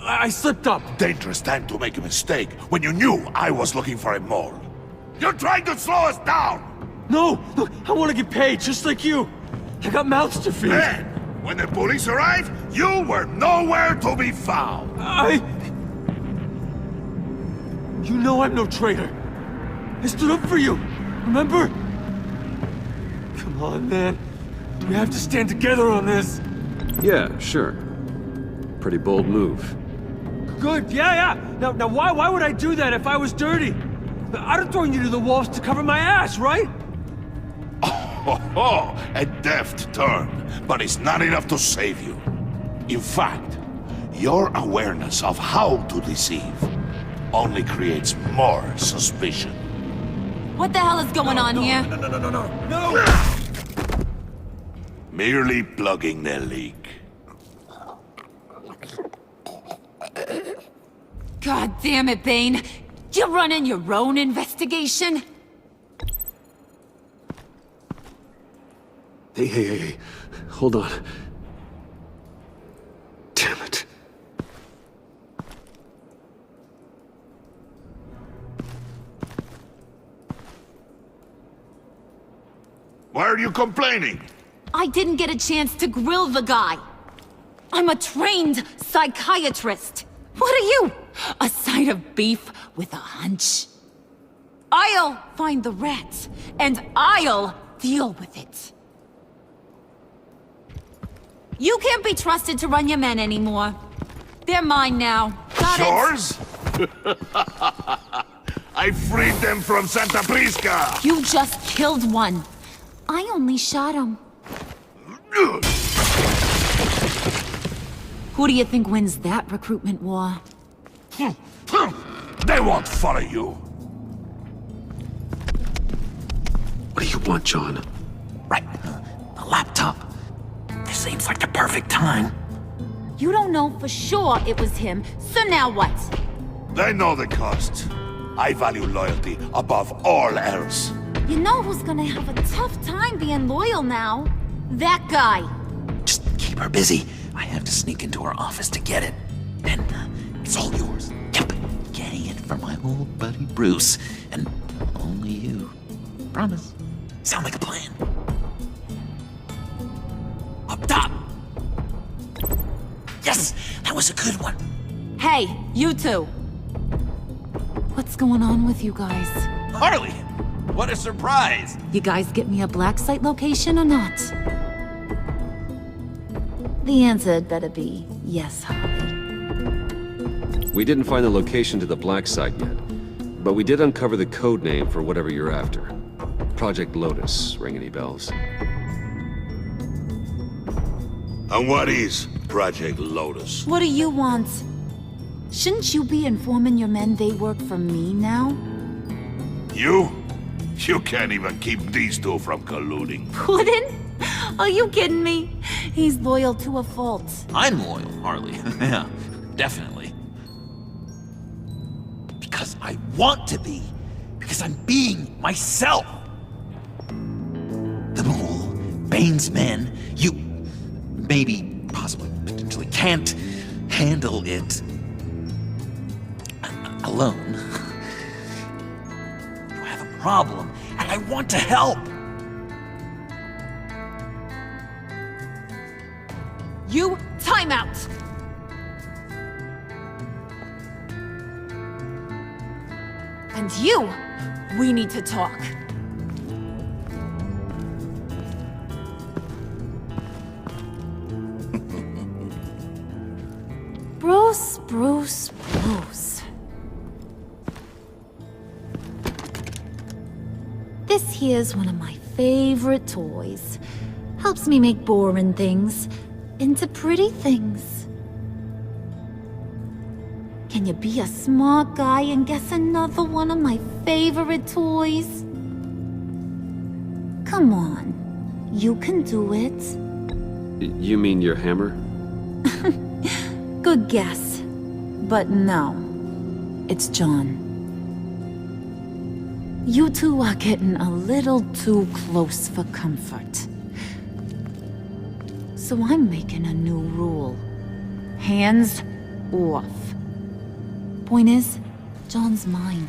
I slipped up! Dangerous time to make a mistake when you knew I was looking for a mole. You're trying to slow us down! No! Look, I want to get paid, just like you! I got mouths to feed! Then, when the police arrived, you were nowhere to be found! You know I'm no traitor! I stood up for you, remember? Come on, man. We have to stand together on this! Yeah, sure. Pretty bold move. Good, yeah. Now why would I do that if I was dirty? I'd have thrown you to the wolves to cover my ass, right? Oh, a deft turn, but it's not enough to save you. In fact, your awareness of how to deceive only creates more suspicion. What the hell is going on here? No! Merely plugging the leak. God damn it, Bane. You're running your own investigation? Hey. Hold on. Damn it. Why are you complaining? I didn't get a chance to grill the guy. I'm a trained psychiatrist. What are you? A side of beef with a hunch? I'll find the rat, and I'll deal with it. You can't be trusted to run your men anymore. They're mine now. Got it? Yours? I freed them from Santa Prisca! You just killed one. I only shot him. Who do you think wins that recruitment war? They won't follow you. What do you want, John? Right. A laptop. This seems like the perfect time. You don't know for sure it was him, so now what? They know the cost. I value loyalty above all else. You know who's gonna have a tough time being loyal now? That guy. Just keep her busy. I have to sneak into her office to get it. And it's all yours. Yep. Getting it from my old buddy Bruce. And only you. Promise. Sound like a plan. Up top. Yes, that was a good one. Hey, you two. What's going on with you guys? Harley, what a surprise. You guys get me a black site location or not? The answer had better be yes, Harley. We didn't find the location to the black site yet, but we did uncover the code name for whatever you're after. Project Lotus. Ring any bells? And what is Project Lotus? What do you want? Shouldn't you be informing your men they work for me now? You? You can't even keep these two from colluding. Puddin'? Are you kidding me? He's loyal to a fault. I'm loyal, Harley. Yeah, definitely. Because I want to be. Because I'm being myself. The Mole, Bane's men, you maybe, possibly, potentially can't handle it alone. You have a problem, and I want to help. You, time out! And you, we need to talk. Bruce. This here's one of my favorite toys. Helps me make boring things into pretty things. Can you be a smart guy and guess another one of my favorite toys? Come on, you can do it. You mean your hammer? Good guess. But no, it's John. You two are getting a little too close for comfort. So I'm making a new rule. Hands off. Point is, John's mine,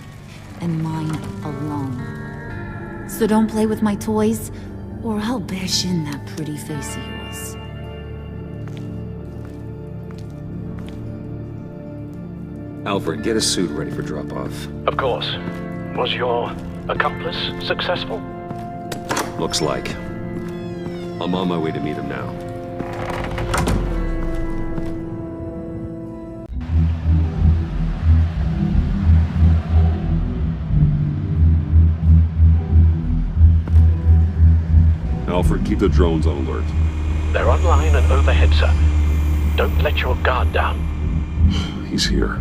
and mine alone. So don't play with my toys, or I'll bash in that pretty face of yours. Alfred, get a suit ready for drop-off. Of course. Was your accomplice successful? Looks like. I'm on my way to meet him now. Alfred, keep the drones on alert. They're online and overhead, sir. Don't let your guard down. He's here.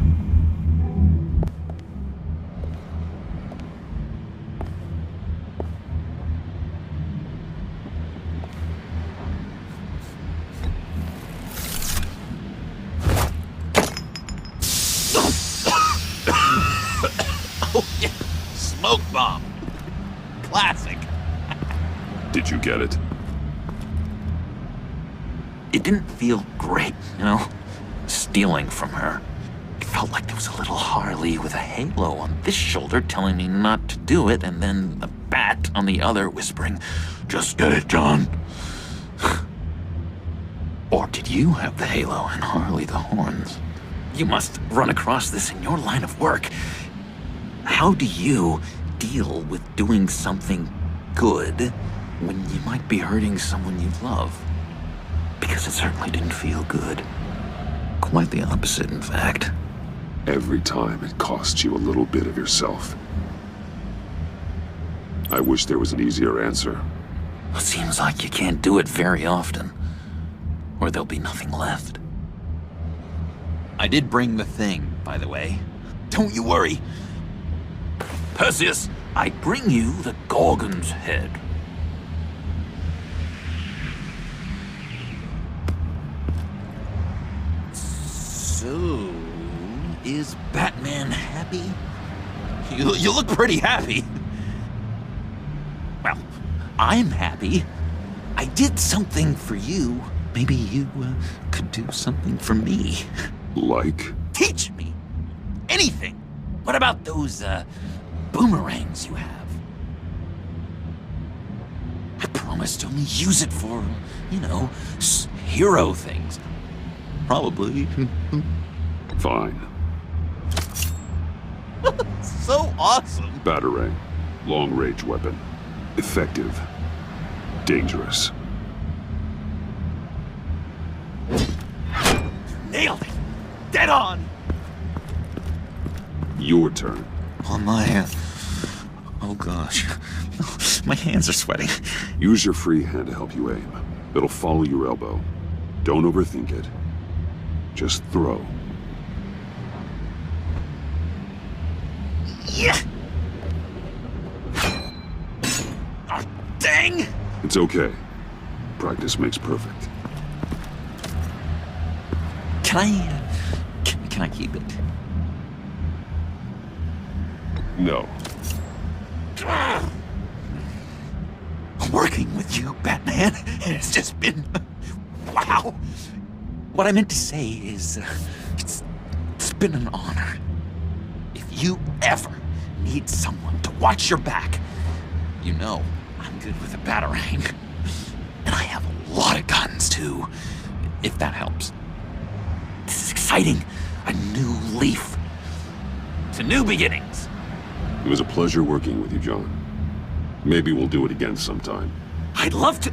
Oh, yeah. Smoke bomb. Classic. Did you get it? It didn't feel great, you know? Stealing from her. It felt like there was a little Harley with a halo on this shoulder telling me not to do it, and then the Bat on the other, whispering, "Just get it, John." Or did you have the halo and Harley the horns? You must run across this in your line of work. How do you deal with doing something good when you might be hurting someone you love? Because it certainly didn't feel good. Quite the opposite, in fact. Every time it costs you a little bit of yourself. I wish there was an easier answer. It seems like you can't do it very often, or there'll be nothing left. I did bring the thing, by the way. Don't you worry. Perseus, I bring you the Gorgon's head. So, is Batman happy? You look pretty happy. Well, I'm happy. I did something for you. Maybe you could do something for me. Like? Teach me. Anything. What about those, boomerangs you have? I promise to only use it for, you know, hero things. Probably. Fine. So awesome. Batarang. Long-range weapon. Effective. Dangerous. Nailed it. Dead on. Your turn. On my oh gosh. My hands are sweating. Use your free hand to help you aim. It'll follow your elbow. Don't overthink it. Just throw. Yeah. Oh, dang. It's okay. Practice makes perfect. Can I keep it? No. Working with you, Batman, it's just been... wow. What I meant to say is, it's been an honor. If you ever need someone to watch your back, you know I'm good with a batarang. And I have a lot of guns, too, if that helps. This is exciting. A new leaf. To new beginnings. It was a pleasure working with you, John. Maybe we'll do it again sometime. I'd love to...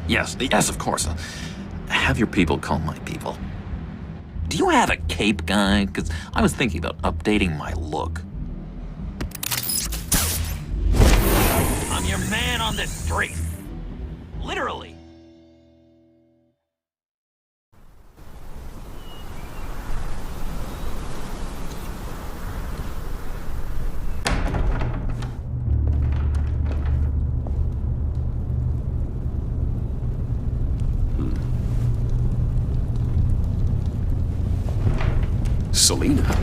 yes, of course. Have your people call my people. Do you have a cape, guy? Because I was thinking about updating my look. I'm your man on this street. Literally. Selina?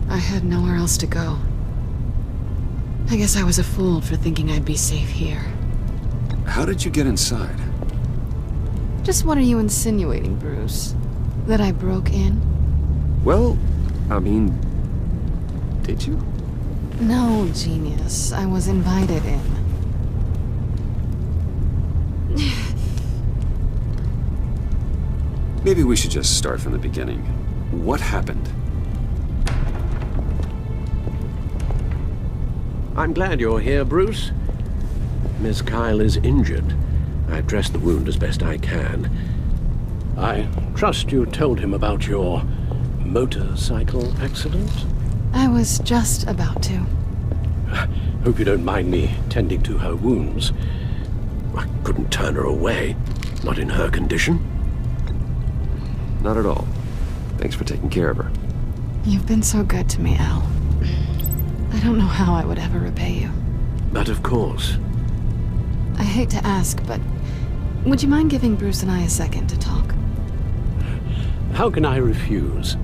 I had nowhere else to go. I guess I was a fool for thinking I'd be safe here. How did you get inside? Just what are you insinuating, Bruce? That I broke in? Well, I mean... did you? No, genius. I was invited in. Maybe we should just start from the beginning. What happened? I'm glad you're here, Bruce. Miss Kyle is injured. I've dressed the wound as best I can. I trust you told him about your motorcycle accident? I was just about to. Hope you don't mind me tending to her wounds. I couldn't turn her away, not in her condition. Not at all. Thanks for taking care of her. You've been so good to me, Al. I don't know how I would ever repay you. But of course. I hate to ask, but would you mind giving Bruce and I a second to talk? How can I refuse?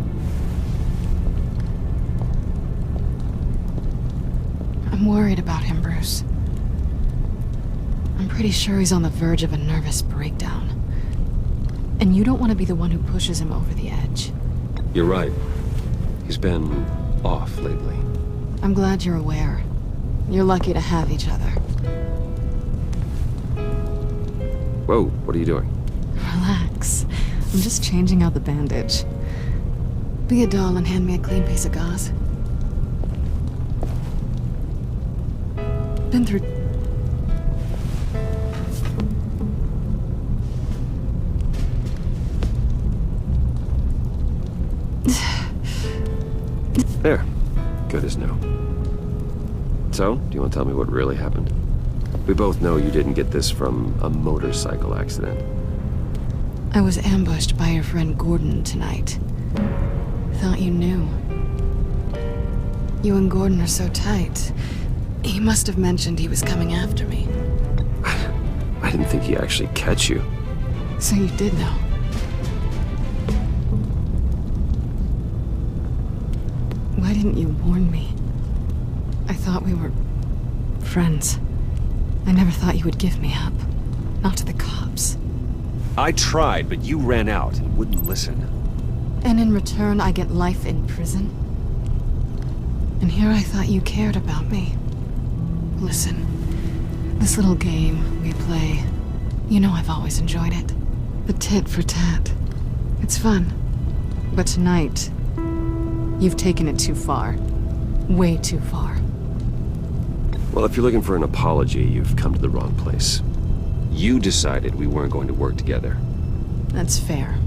I'm worried about him, Bruce. I'm pretty sure he's on the verge of a nervous breakdown. And you don't want to be the one who pushes him over the edge. You're right. He's been off lately. I'm glad you're aware. You're lucky to have each other. Whoa, what are you doing? Relax. I'm just changing out the bandage. Be a doll and hand me a clean piece of gauze. Been through... There. Good as new. So, do you want to tell me what really happened? We both know you didn't get this from a motorcycle accident. I was ambushed by your friend Gordon tonight. Thought you knew. You and Gordon are so tight. He must have mentioned he was coming after me. I didn't think he'd actually catch you. So you did know. Why didn't you warn me? I thought we were friends. I never thought you would give me up. Not to the cops. I tried, but you ran out and wouldn't listen. And in return, I get life in prison? And here I thought you cared about me. Listen, this little game we play, you know I've always enjoyed it. The tit for tat. It's fun. But tonight, you've taken it too far. Way too far. Well, if you're looking for an apology, you've come to the wrong place. You decided we weren't going to work together. That's fair.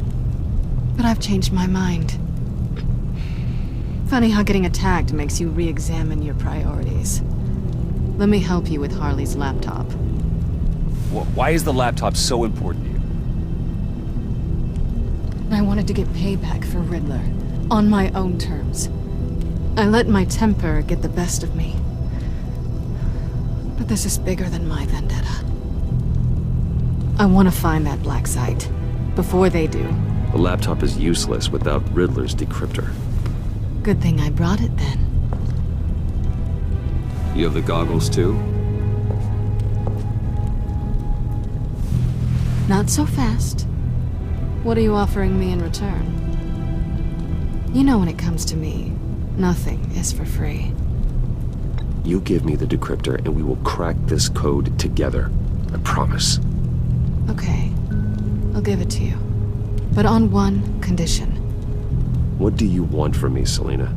But I've changed my mind. Funny how getting attacked makes you re-examine your priorities. Let me help you with Harley's laptop. Why is the laptop so important to you? I wanted to get payback for Riddler, on my own terms. I let my temper get the best of me. But this is bigger than my vendetta. I want to find that black site, before they do. The laptop is useless without Riddler's decryptor. Good thing I brought it then. You have the goggles too? Not so fast. What are you offering me in return? You know when it comes to me, nothing is for free. You give me the decryptor and we will crack this code together. I promise. Okay. I'll give it to you. But on one condition. What do you want from me, Selina?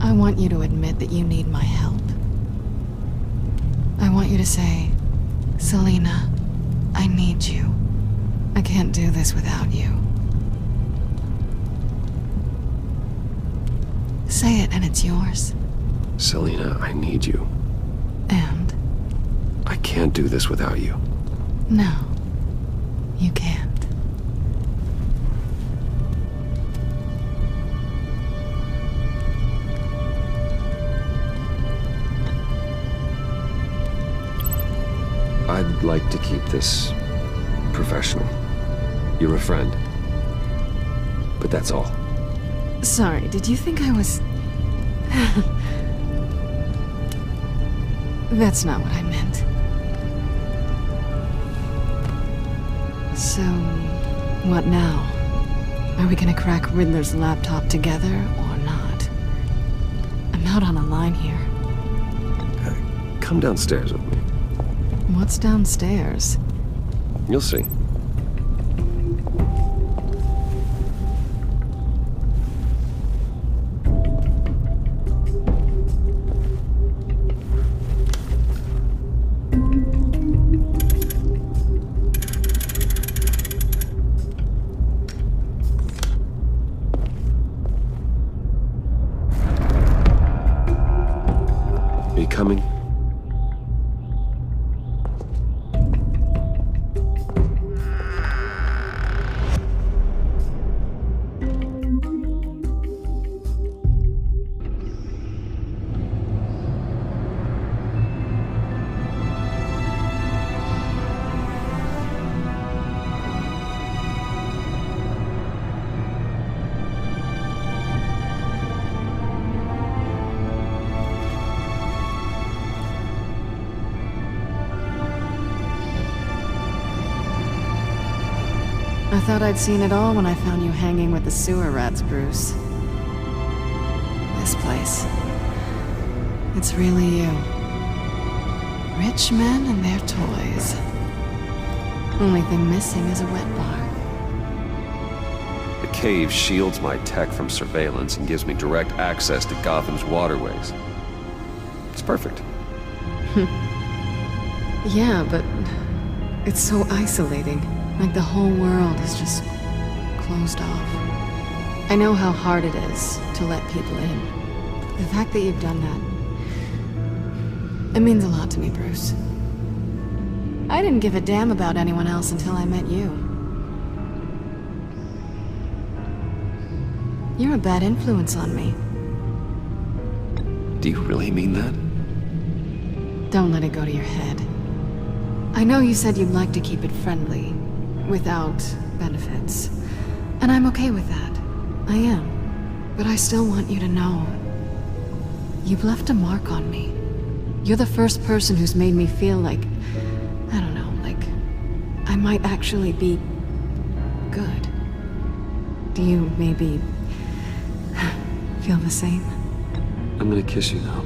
I want you to admit that you need my help. I want you to say, Selina, I need you. I can't do this without you. Say it and it's yours. Selina, I need you. And? I can't do this without you. No, you can't. I'd like to keep this professional. You're a friend. But that's all. Sorry, did you think I was... That's not what I meant. So, what now? Are we gonna crack Riddler's laptop together or not? I'm out on a line here. Come downstairs with me. What's downstairs? You'll see. Are you coming? I thought I'd seen it all when I found you hanging with the sewer rats, Bruce. This place. It's really you. Rich men and their toys. Only thing missing is a wet bar. The cave shields my tech from surveillance and gives me direct access to Gotham's waterways. It's perfect. Yeah, but it's so isolating. Like the whole world is just closed off. I know how hard it is to let people in. The fact that you've done that, it means a lot to me, Bruce. I didn't give a damn about anyone else until I met you. You're a bad influence on me. Do you really mean that? Don't let it go to your head. I know you said you'd like to keep it friendly, without benefits. And I'm okay with that. I am. But I still want you to know. You've left a mark on me. You're the first person who's made me feel like, I don't know, like I might actually be good. Do you maybe feel the same? I'm gonna kiss you now.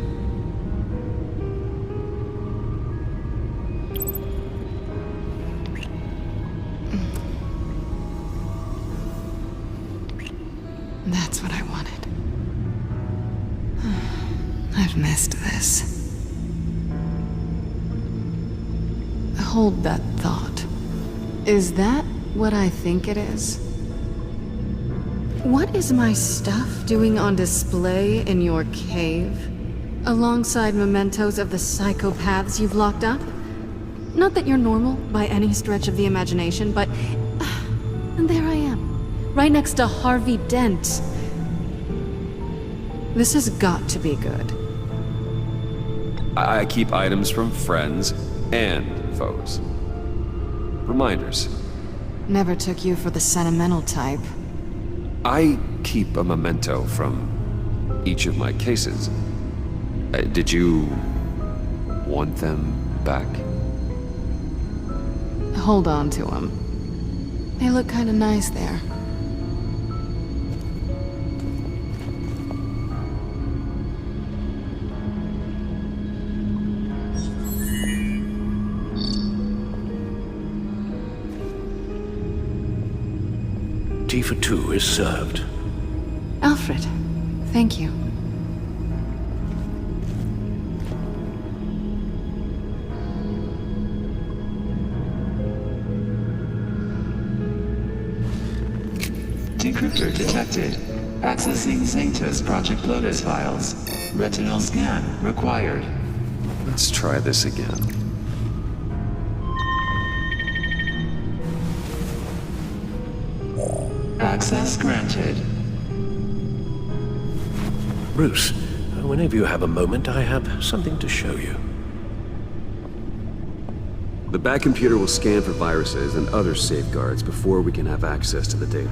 That's what I wanted. I've missed this. Hold that thought. Is that what I think it is? What is my stuff doing on display in your cave? Alongside mementos of the psychopaths you've locked up? Not that you're normal by any stretch of the imagination, but... and there I am. Right next to Harvey Dent. This has got to be good. I keep items from friends and foes. Reminders. Never took you for the sentimental type. I keep a memento from each of my cases. Did you want them back? Hold on to them. They look kind of nice there. Tea for two is served. Alfred, thank you. Decryptor detected. Accessing Sanctus Project Lotus files. Retinal scan required. Let's try this again. Access granted. Bruce, whenever you have a moment, I have something to show you. The back computer will scan for viruses and other safeguards before we can have access to the data.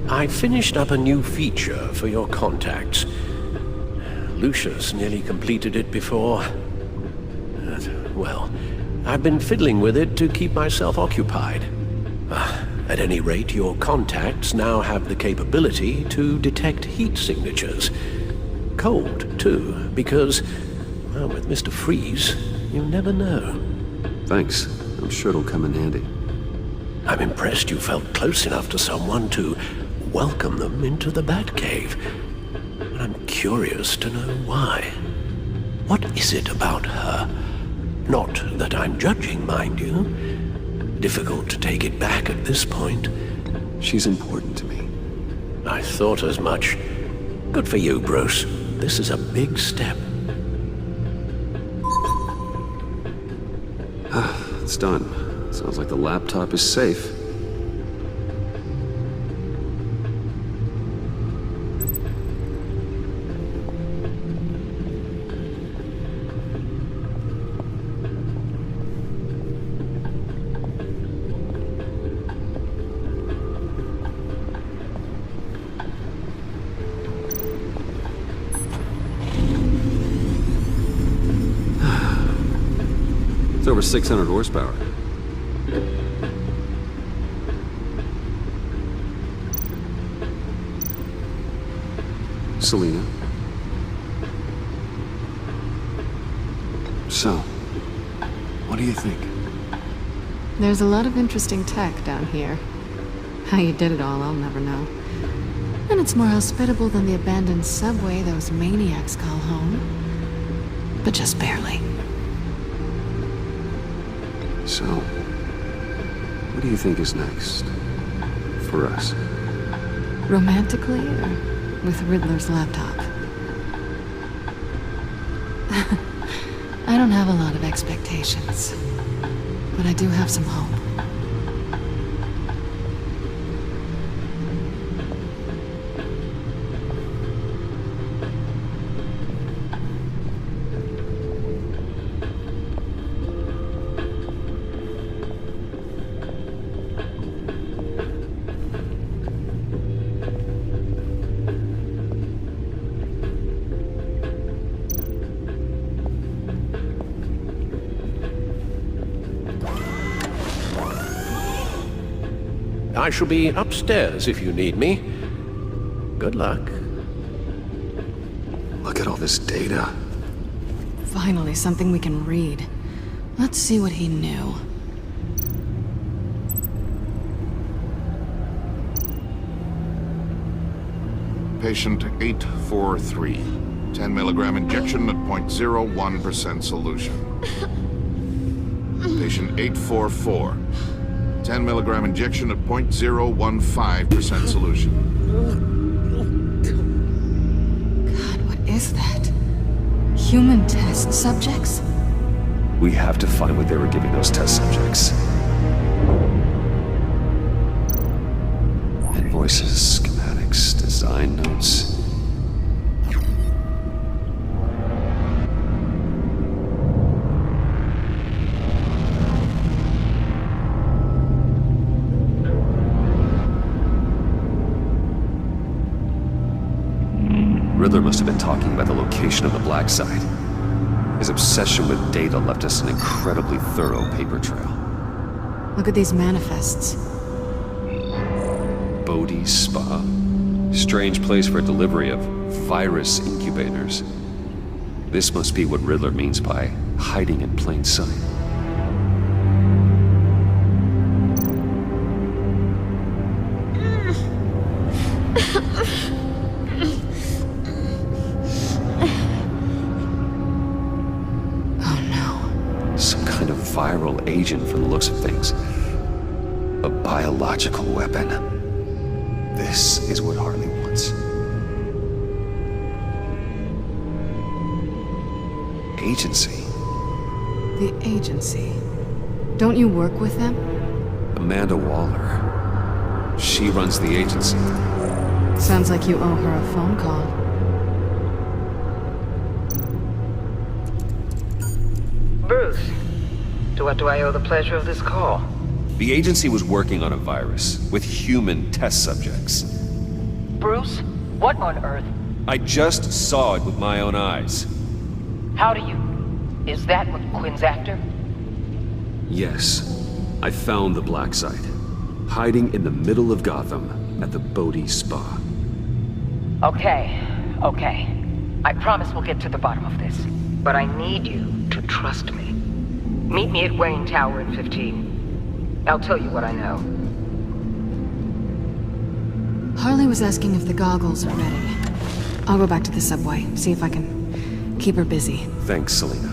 I finished up a new feature for your contacts. Lucius nearly completed it before. Well, I've been fiddling with it to keep myself occupied. At any rate, your contacts now have the capability to detect heat signatures. Cold, too, because, well, with Mr. Freeze, you never know. Thanks. I'm sure it'll come in handy. I'm impressed you felt close enough to someone to welcome them into the Batcave. And I'm curious to know why. What is it about her? Not that I'm judging, mind you. Difficult to take it back at this point. She's important to me. I thought as much. Good for you, Bruce. This is a big step. It's done. Sounds like the laptop is safe. It's over 600 horsepower. Selina. So, what do you think? There's a lot of interesting tech down here. How you did it all, I'll never know. And it's more hospitable than the abandoned subway those maniacs call home. But just barely. So, what do you think is next? For us? Romantically, or with Riddler's laptop? I don't have a lot of expectations, but I do have some hope. I shall be upstairs if you need me. Good luck. Look at all this data. Finally, something we can read. Let's see what he knew. Patient 843. 10 milligram injection at 0.01% solution. Patient 844. 10 milligram injection at 0.015% solution. God, what is that? Human test subjects? We have to find what they were giving those test subjects. Invoices, schematics, design notes. Riddler must have been talking about the location of the black site. His obsession with data left us an incredibly thorough paper trail. Look at these manifests. Bodhi's Spa. Strange place for delivery of virus incubators. This must be what Riddler means by hiding in plain sight. Viral agent from the looks of things. A biological weapon. This is what Harley wants. Agency. The agency. Don't you work with them? Amanda Waller. She runs the agency. Sounds like you owe her a phone call. Bruce. To what do I owe the pleasure of this call? The agency was working on a virus with human test subjects. Bruce, what on earth? I just saw it with my own eyes. How do you... Is that what Quinn's after? Yes. I found the black site. Hiding in the middle of Gotham at the Bodhi Spa. Okay. I promise we'll get to the bottom of this. But I need you to trust me. Meet me at Wayne Tower in 15. I'll tell you what I know. Harley was asking if the goggles are ready. I'll go back to the subway, see if I can keep her busy. Thanks, Selena.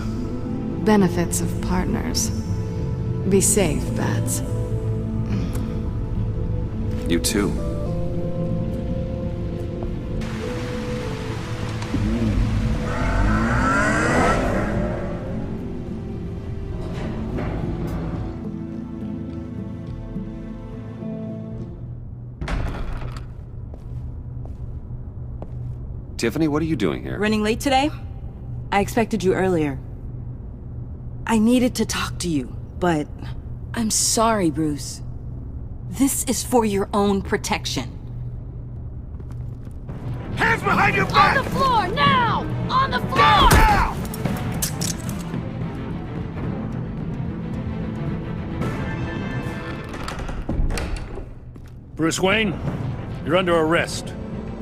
Benefits of partners. Be safe, Bats. You too. Tiffany, what are you doing here? Running late today? I expected you earlier. I needed to talk to you, but I'm sorry, Bruce. This is for your own protection. Hands behind your back! On the floor, now! On the floor! Now! Bruce Wayne, you're under arrest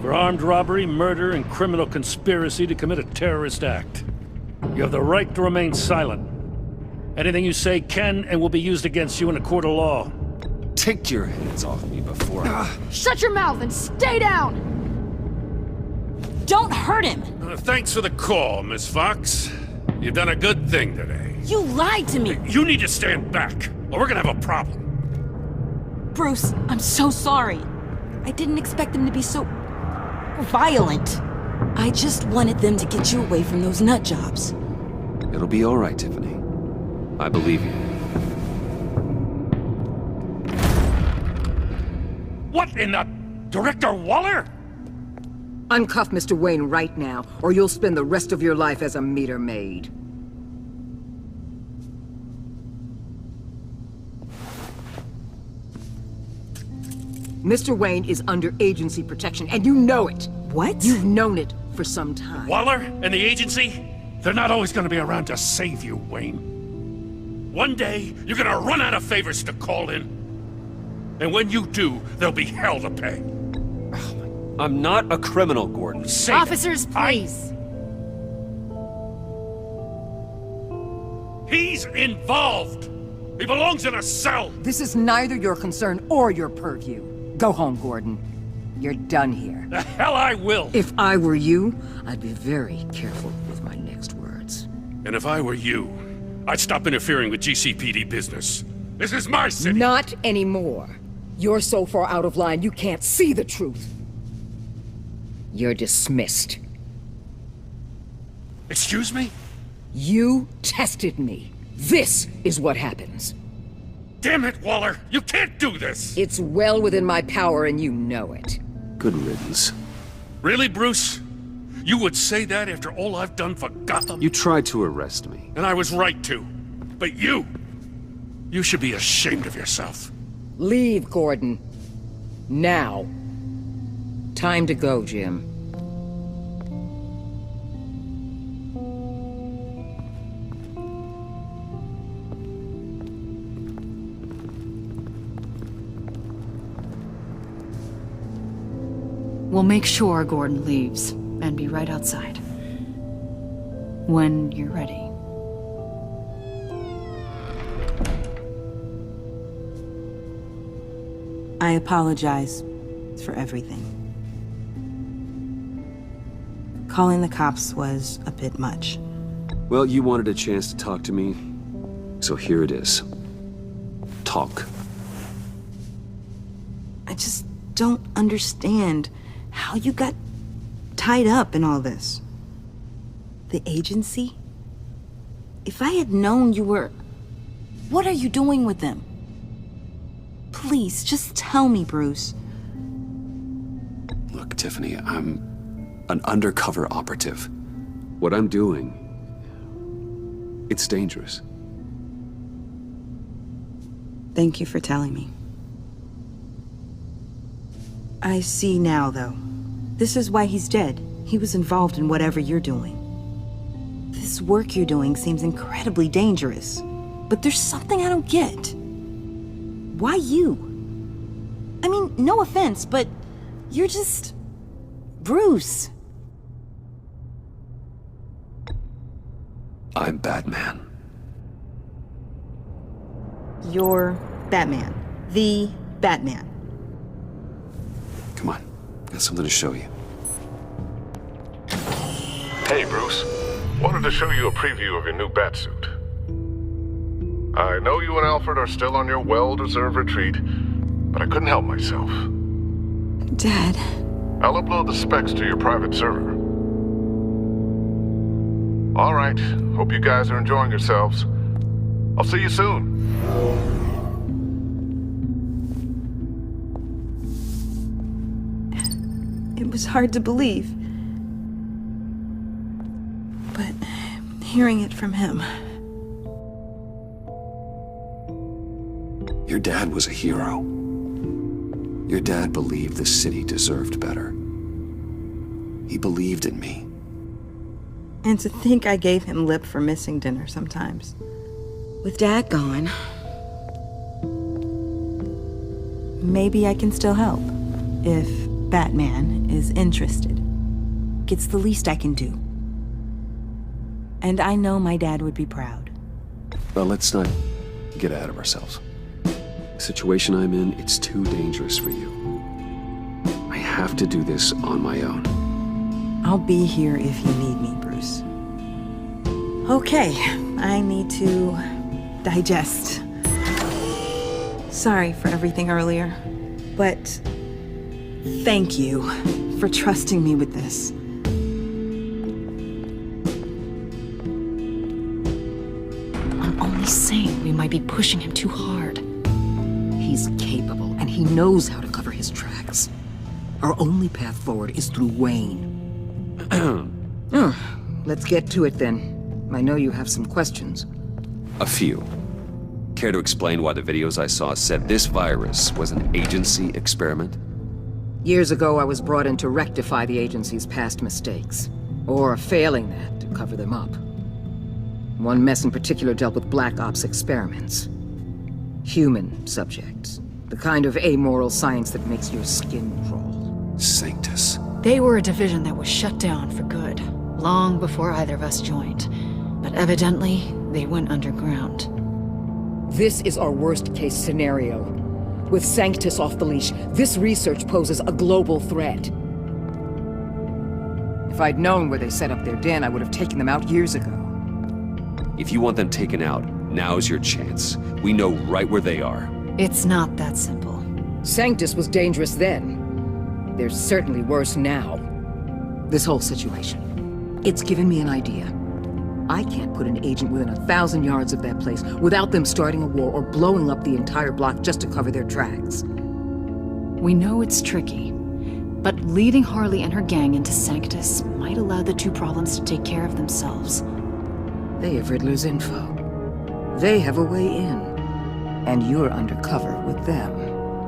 for armed robbery, murder, and criminal conspiracy to commit a terrorist act. You have the right to remain silent. Anything you say can and will be used against you in a court of law. Take your hands off me before I... Shut your mouth and stay down! Don't hurt him! Thanks for the call, Miss Fox. You've done a good thing today. You lied to me! You need to stand back, or we're gonna have a problem. Bruce, I'm so sorry. I didn't expect them to be so... violent. I just wanted them to get you away from those nut jobs. It'll be all right, Tiffany. I believe you. What in the... Director Waller? Uncuff Mr. Wayne right now, or you'll spend the rest of your life as a meter maid. Mr. Wayne is under agency protection, and you know it. What? You've known it for some time. Waller and the agency? They're not always gonna be around to save you, Wayne. One day, you're gonna run out of favors to call in. And when you do, there'll be hell to pay. I'm not a criminal, Gordon. Officers, please. He's involved. He belongs in a cell. This is neither your concern or your purview. Go home, Gordon. You're done here. The hell I will. If I were you, I'd be very careful with my next words. And if I were you, I'd stop interfering with GCPD business. This is my city. Not anymore. You're so far out of line, you can't see the truth. You're dismissed. Excuse me? You tested me. This is what happens. Damn it, Waller! You can't do this! It's well within my power and you know it. Good riddance. Really, Bruce? You would say that after all I've done for Gotham? You tried to arrest me. And I was right to. But you should be ashamed of yourself. Leave, Gordon. Now. Time to go, Jim. We'll make sure Gordon leaves, and be right outside. When you're ready. I apologize for everything. Calling the cops was a bit much. Well, you wanted a chance to talk to me, so here it is. Talk. I just don't understand how you got tied up in all this. The agency? If I had known you were... What are you doing with them? Please, just tell me, Bruce. Look, Tiffany, I'm an undercover operative. What I'm doing, it's dangerous. Thank you for telling me. I see now, though. This is why he's dead. He was involved in whatever you're doing. This work you're doing seems incredibly dangerous. But there's something I don't get. Why you? I mean, no offense, but you're just... Bruce. I'm Batman. You're Batman. The Batman. Come on, got something to show you. Hey, Bruce. Wanted to show you a preview of your new batsuit. I know you and Alfred are still on your well-deserved retreat, but I couldn't help myself. Dad. I'll upload the specs to your private server. All right. Hope you guys are enjoying yourselves. I'll see you soon. It was hard to believe. But hearing it from him... Your dad was a hero. Your dad believed the city deserved better. He believed in me. And to think I gave him lip for missing dinner sometimes. With Dad gone... Maybe I can still help. If Batman is interested. It's the least I can do. And I know my dad would be proud. Well, let's not get ahead of ourselves. The situation I'm in, it's too dangerous for you. I have to do this on my own. I'll be here if you need me, Bruce. Okay, I need to digest. Sorry for everything earlier, but thank you for trusting me with this. I'm only saying we might be pushing him too hard. He's capable, and he knows how to cover his tracks. Our only path forward is through Wayne. Let's get to it then. I know you have some questions. A few. Care to explain why the videos I saw said this virus was an agency experiment? Years ago, I was brought in to rectify the agency's past mistakes. Or failing that, to cover them up. One mess in particular dealt with Black Ops experiments. Human subjects. The kind of amoral science that makes your skin crawl. Sanctus. They were a division that was shut down for good, long before either of us joined. But evidently, they went underground. This is our worst-case scenario. With Sanctus off the leash, this research poses a global threat. If I'd known where they set up their den, I would have taken them out years ago. If you want them taken out, now's your chance. We know right where they are. It's not that simple. Sanctus was dangerous then. They're certainly worse now. This whole situation. It's given me an idea. I can't put an agent within 1,000 yards of that place without them starting a war or blowing up the entire block just to cover their tracks. We know it's tricky, but leading Harley and her gang into Sanctus might allow the two problems to take care of themselves. They have Riddler's info. They have a way in. And you're undercover with them.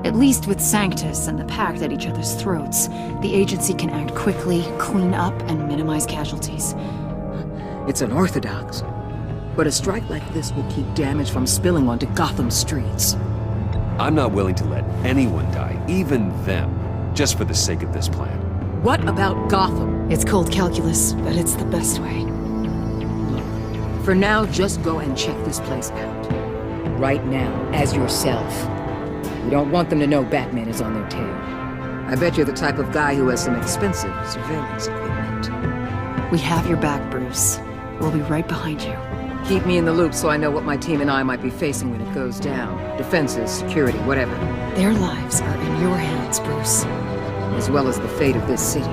At least with Sanctus and the Pact at each other's throats, the agency can act quickly, clean up, and minimize casualties. It's unorthodox. But a strike like this will keep damage from spilling onto Gotham streets. I'm not willing to let anyone die, even them, just for the sake of this plan. What about Gotham? It's cold calculus, but it's the best way. For now, just go and check this place out. Right now, as yourself. We don't want them to know Batman is on their tail. I bet you're the type of guy who has some expensive surveillance equipment. We have your back, Bruce. We'll be right behind you. Keep me in the loop so I know what my team and I might be facing when it goes down. Defenses, security, whatever. Their lives are in your hands, Bruce. As well as the fate of this city.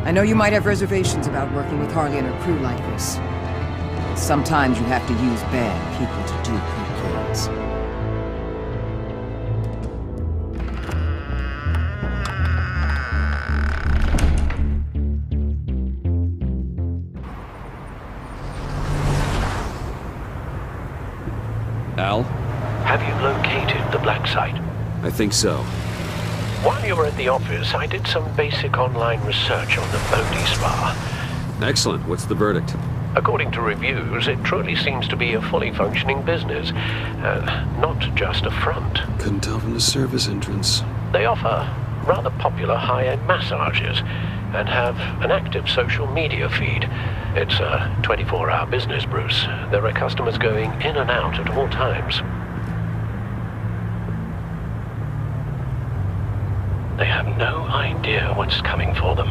I know you might have reservations about working with Harley and her crew like this. Sometimes you have to use bad people to do good things. Al? Have you located the black site? I think so. While you were at the office, I did some basic online research on the Bodhi Spa. Excellent. What's the verdict? According to reviews, it truly seems to be a fully functioning business, not just a front. Couldn't tell from the service entrance. They offer rather popular high-end massages and have an active social media feed. It's a 24-hour business, Bruce. There are customers going in and out at all times. They have no idea what's coming for them.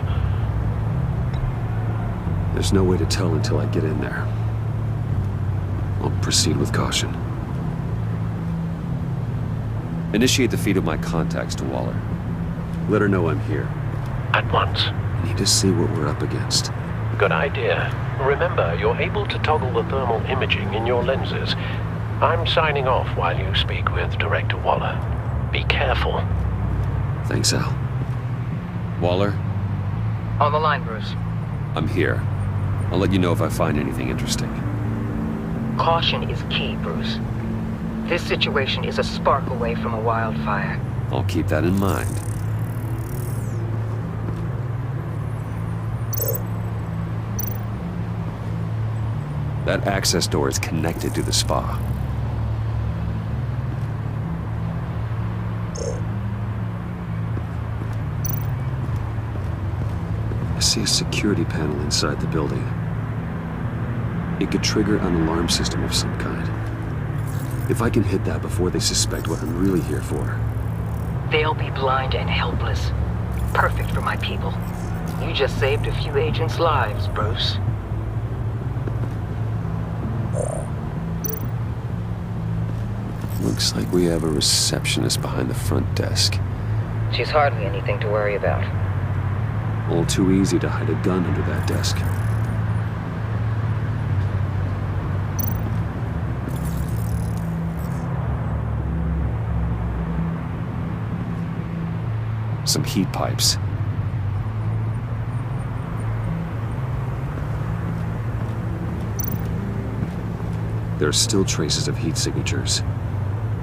There's no way to tell until I get in there. I'll proceed with caution. Initiate the feed of my contacts to Waller. Let her know I'm here. At once. I need to see what we're up against. Good idea. Remember, you're able to toggle the thermal imaging in your lenses. I'm signing off while you speak with Director Waller. Be careful. Thanks, Al. Waller? On the line, Bruce. I'm here. I'll let you know if I find anything interesting. Caution is key, Bruce. This situation is a spark away from a wildfire. I'll keep that in mind. That access door is connected to the spa. I see a security panel inside the building. It could trigger an alarm system of some kind. If I can hit that before they suspect what I'm really here for. They'll be blind and helpless. Perfect for my people. You just saved a few agents' lives, Bruce. Looks like we have a receptionist behind the front desk. She's hardly anything to worry about. All too easy to hide a gun under that desk. Some heat pipes. There are still traces of heat signatures.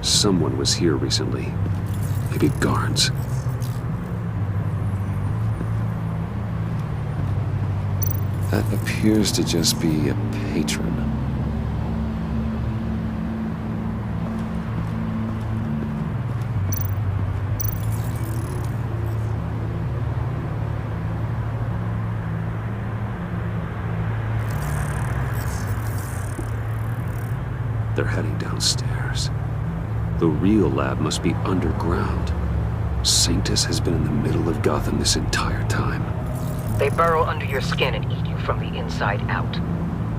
Someone was here recently. Maybe guards. That appears to just be a patron. They're heading downstairs. The real lab must be underground. Sanctus has been in the middle of Gotham this entire time. They burrow under your skin and eat you from the inside out.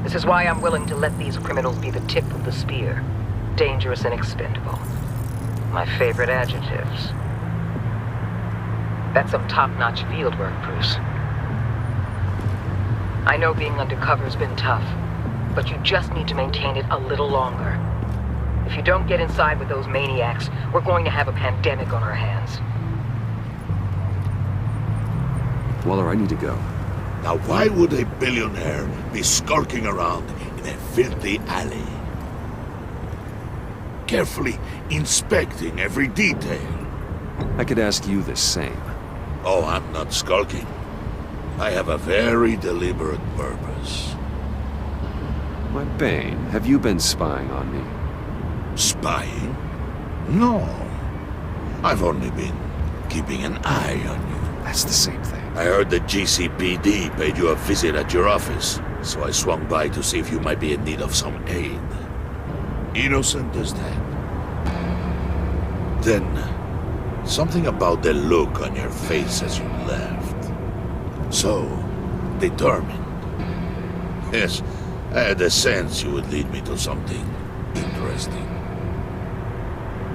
This is why I'm willing to let these criminals be the tip of the spear. Dangerous and expendable. My favorite adjectives. That's some top-notch fieldwork, Bruce. I know being undercover's been tough, but you just need to maintain it a little longer. If you don't get inside with those maniacs, we're going to have a pandemic on our hands. Waller, I need to go. Now why would a billionaire be skulking around in a filthy alley? Carefully inspecting every detail. I could ask you the same. Oh, I'm not skulking. I have a very deliberate purpose. Why, Bane, have you been spying on me? Spying? No. I've only been keeping an eye on you. That's the same thing. I heard the GCPD paid you a visit at your office, so I swung by to see if you might be in need of some aid. Innocent as that. Then, something about the look on your face as you left. So, determined. Yes, I had a sense you would lead me to something interesting.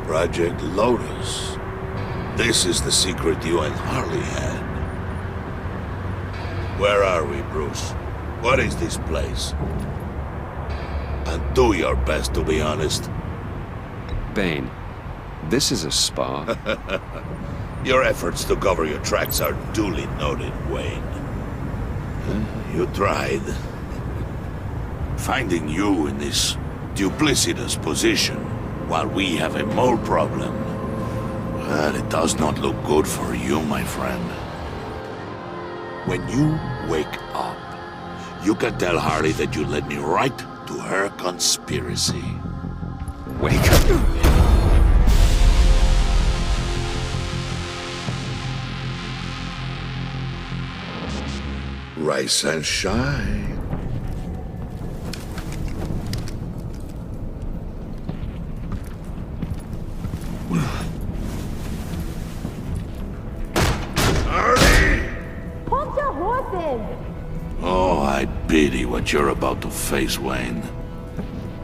Project Lotus. This is the secret you and Harley had. Where are we, Bruce? What is this place? And do your best to be honest. Bane, this is a spa. Your efforts to cover your tracks are duly noted, Wayne. You tried. Finding you in this duplicitous position while we have a mole problem. But it does not look good for you, my friend. When you wake up, you can tell Harley that you led me right to her conspiracy. Wake up. Rise and shine. Hold your horses! Oh, I pity what you're about to face, Wayne.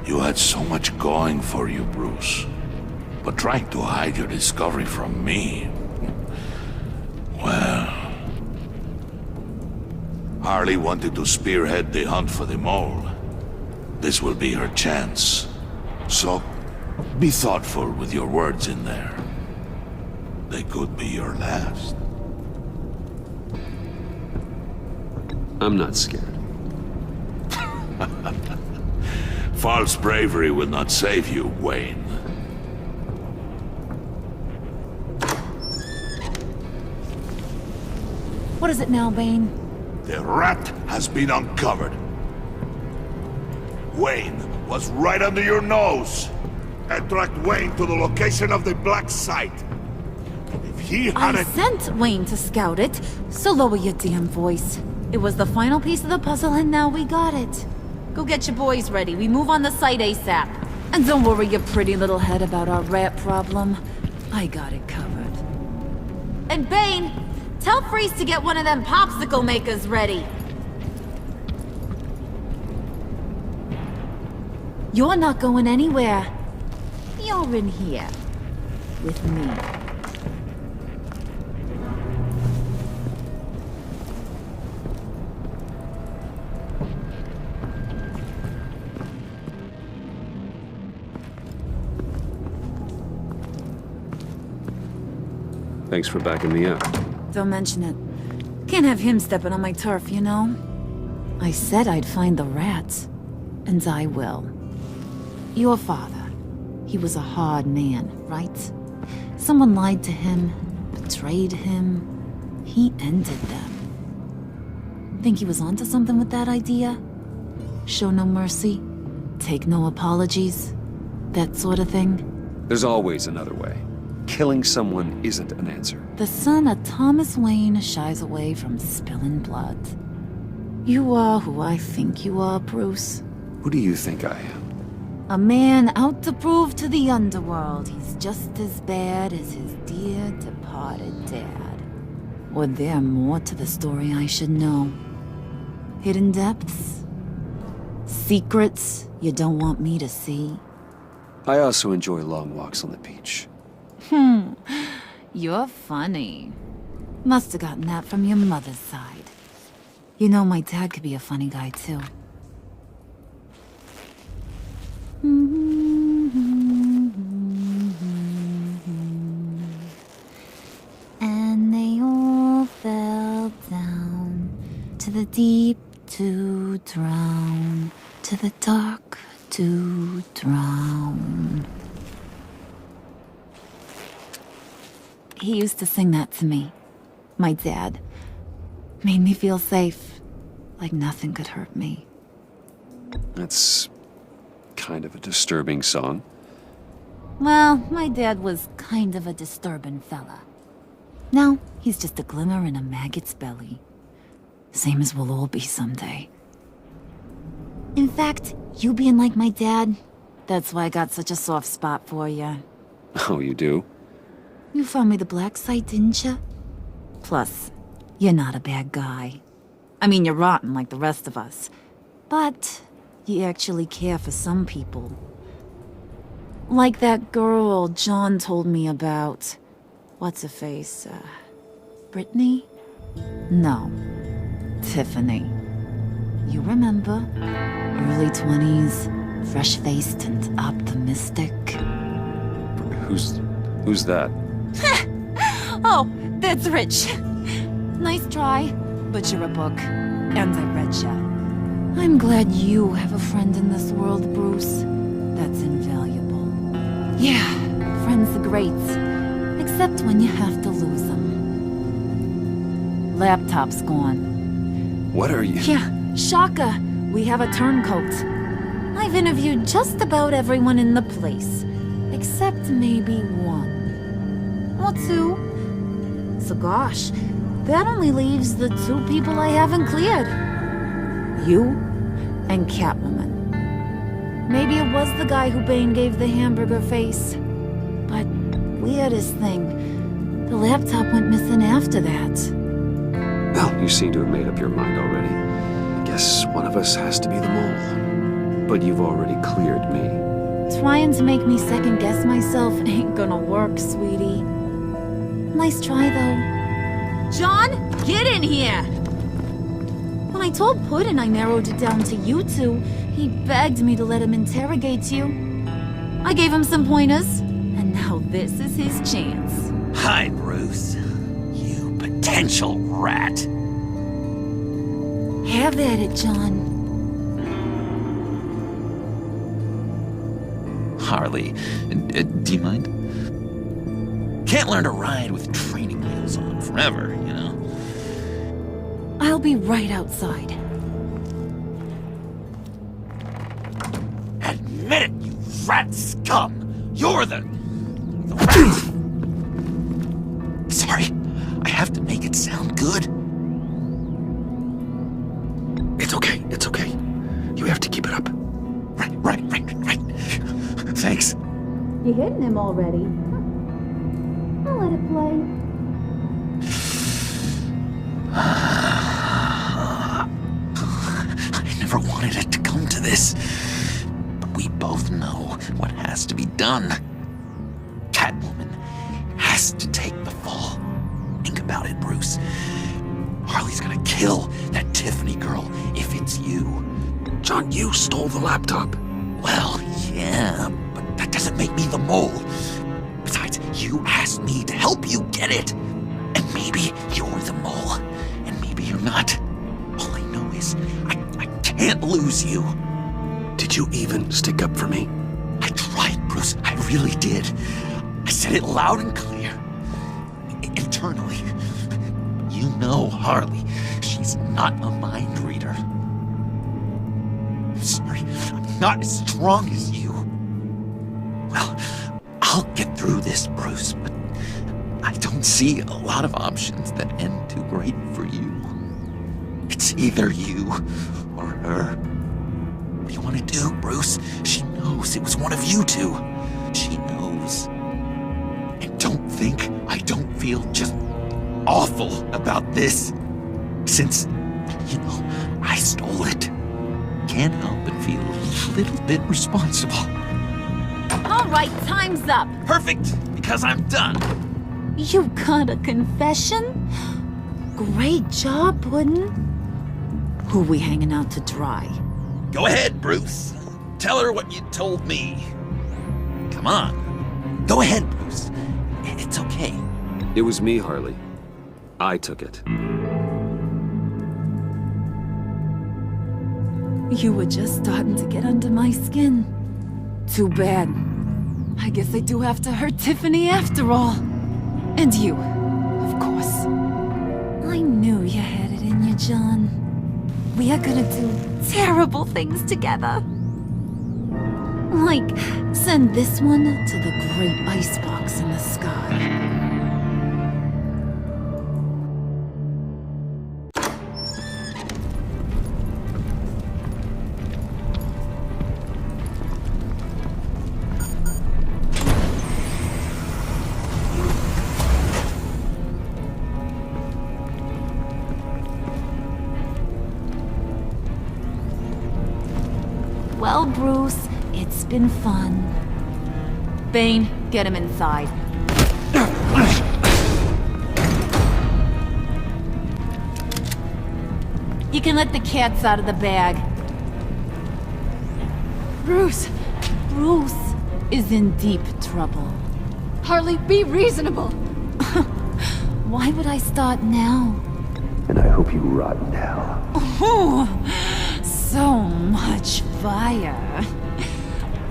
You had so much going for you, Bruce. But trying to hide your discovery from me... Well... Harley wanted to spearhead the hunt for the mole. This will be her chance. So, be thoughtful with your words in there. They could be your last. I'm not scared. False bravery will not save you, Wayne. What is it now, Bane? The rat has been uncovered. Wayne was right under your nose. And tracked Wayne to the location of the black site. If he I hadn't... sent Wayne to scout it, so lower your damn voice. It was the final piece of the puzzle and now we got it. Go get your boys ready. We move on the site ASAP. And don't worry your pretty little head about our rat problem. I got it covered. And Bane, tell Freeze to get one of them popsicle makers ready. You're not going anywhere. You're in here. With me. Thanks for backing me up. Don't mention it. Can't have him stepping on my turf, you know? I said I'd find the rats. And I will. Your father. He was a hard man, right? Someone lied to him, betrayed him. He ended them. Think he was onto something with that idea? Show no mercy? Take no apologies? That sort of thing? There's always another way. Killing someone isn't an answer. The son of Thomas Wayne shies away from spilling blood. You are who I think you are, Bruce. Who do you think I am? A man out to prove to the underworld he's just as bad as his dear departed dad. Or there more to the story I should know? Hidden depths? Secrets you don't want me to see? I also enjoy long walks on the beach. You're funny. Must have gotten that from your mother's side. You know my dad could be a funny guy too. And they all fell down to the deep to drown, to the dark to drown. He used to sing that to me. My dad. Made me feel safe. Like nothing could hurt me. That's kind of a disturbing song. Well, my dad was kind of a disturbing fella. Now, he's just a glimmer in a maggot's belly. Same as we'll all be someday. In fact, you being like my dad, that's why I got such a soft spot for you. Oh, you do? You found me the black site, didn't you? Plus, you're not a bad guy. I mean, you're rotten like the rest of us. But you actually care for some people. Like that girl John told me about. What's her face? Brittany? No. Tiffany. You remember? Early 20s, fresh-faced and optimistic. Who's that? Oh, that's Rich. Nice try, but you're a book, and I read ya. I'm glad you have a friend in this world, Bruce. That's invaluable. Yeah, friends are great. Except when you have to lose them. Laptop's gone. What are you? Yeah, shocker. We have a turncoat. I've interviewed just about everyone in the place. Except maybe one. Or two. So gosh, that only leaves the two people I haven't cleared. You and Catwoman. Maybe it was the guy who Bane gave the hamburger face. But weirdest thing, the laptop went missing after that. Well, you seem to have made up your mind already. I guess one of us has to be the mole. But you've already cleared me. Trying to make me second-guess myself ain't gonna work, sweetie. Nice try, though. John, get in here! When I told Puddin' I narrowed it down to you two, he begged me to let him interrogate you. I gave him some pointers, and now this is his chance. Hi, Bruce. You potential rat. Have at it, John. Harley, do you mind? Can't learn to ride with training wheels on forever, you know? I'll be right outside. Admit it, you rat scum! You're the rat! Sorry, I have to make it sound good. It's okay, it's okay. You have to keep it up. Right. Thanks. You hitting him already? I'll let it play. I never wanted it to come to this. But we both know what has to be done. Catwoman has to take the fall. Think about it, Bruce. Harley's gonna kill that Tiffany girl if it's you. John, you stole the laptop. Well, yeah, but that doesn't make me the mole. Besides, you asked me to help you get it. And maybe you're the mole, and maybe you're not. All I know is I can't lose you. Did you even stick up for me? I tried, Bruce. I really did. I said it loud and clear. Internally. You know Harley. She's not a mind reader. I'm sorry. I'm not as strong as you. Well, I'll get through this, Bruce, but I don't see a lot of options that end too great for you. It's either you or her. What do you want to do, Bruce? She knows it was one of you two. She knows. And don't think I don't feel just awful about this. Since, you know, I stole it. Can't help but feel a little bit responsible. All right, time's up. Perfect, because I'm done. You got a confession? Great job, Puddin'. Who we hanging out to dry? Go ahead, Bruce. Tell her what you told me. Come on. Go ahead, Bruce. It's okay. It was me, Harley. I took it. You were just starting to get under my skin. Too bad. I guess I do have to hurt Tiffany after all. And you, of course. I knew you had it in you, John. We are gonna do terrible things together. Like, send this one to the great icebox in the sky. Well, Bruce, it's been fun. Bane, get him inside. You can let the cats out of the bag. Bruce! Bruce is in deep trouble. Harley, be reasonable! Why would I start now? And I hope you rot in hell. Oh, so much fire.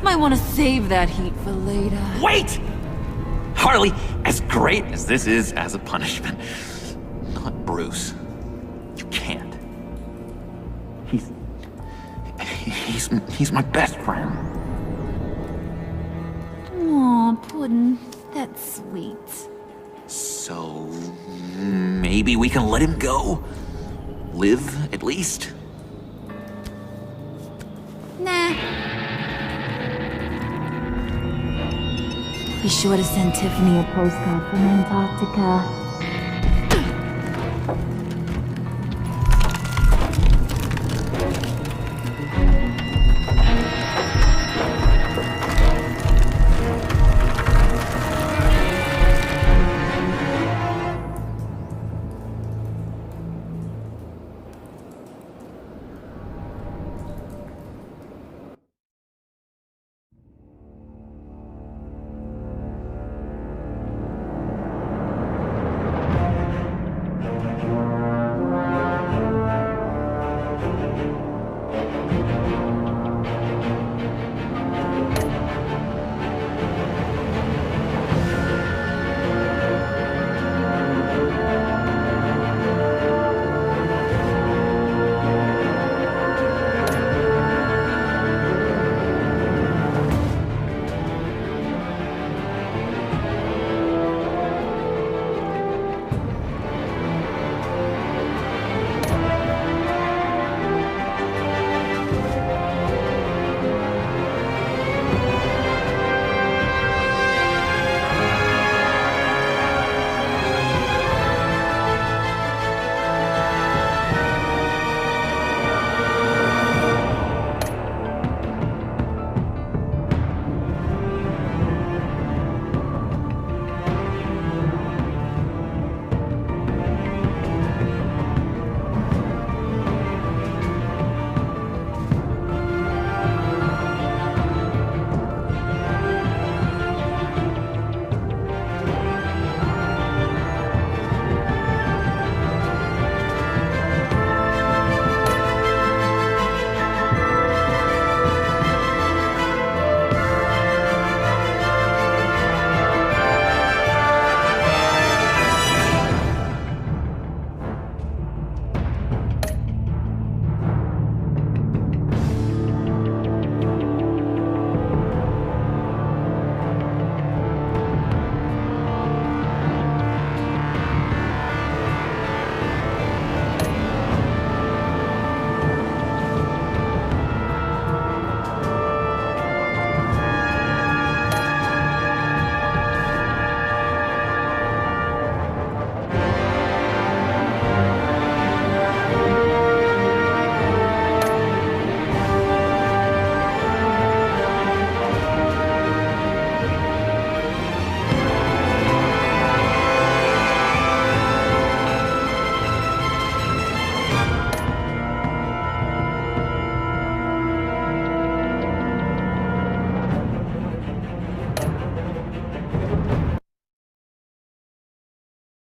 Might want to save that heat for later. Wait! hardly as great as this is as a punishment. Not Bruce. You can't. He's my best friend. Aw, Puddin'. That's sweet. So, maybe we can let him go? Live, at least? Nah. Be sure to send Tiffany a postcard from Antarctica.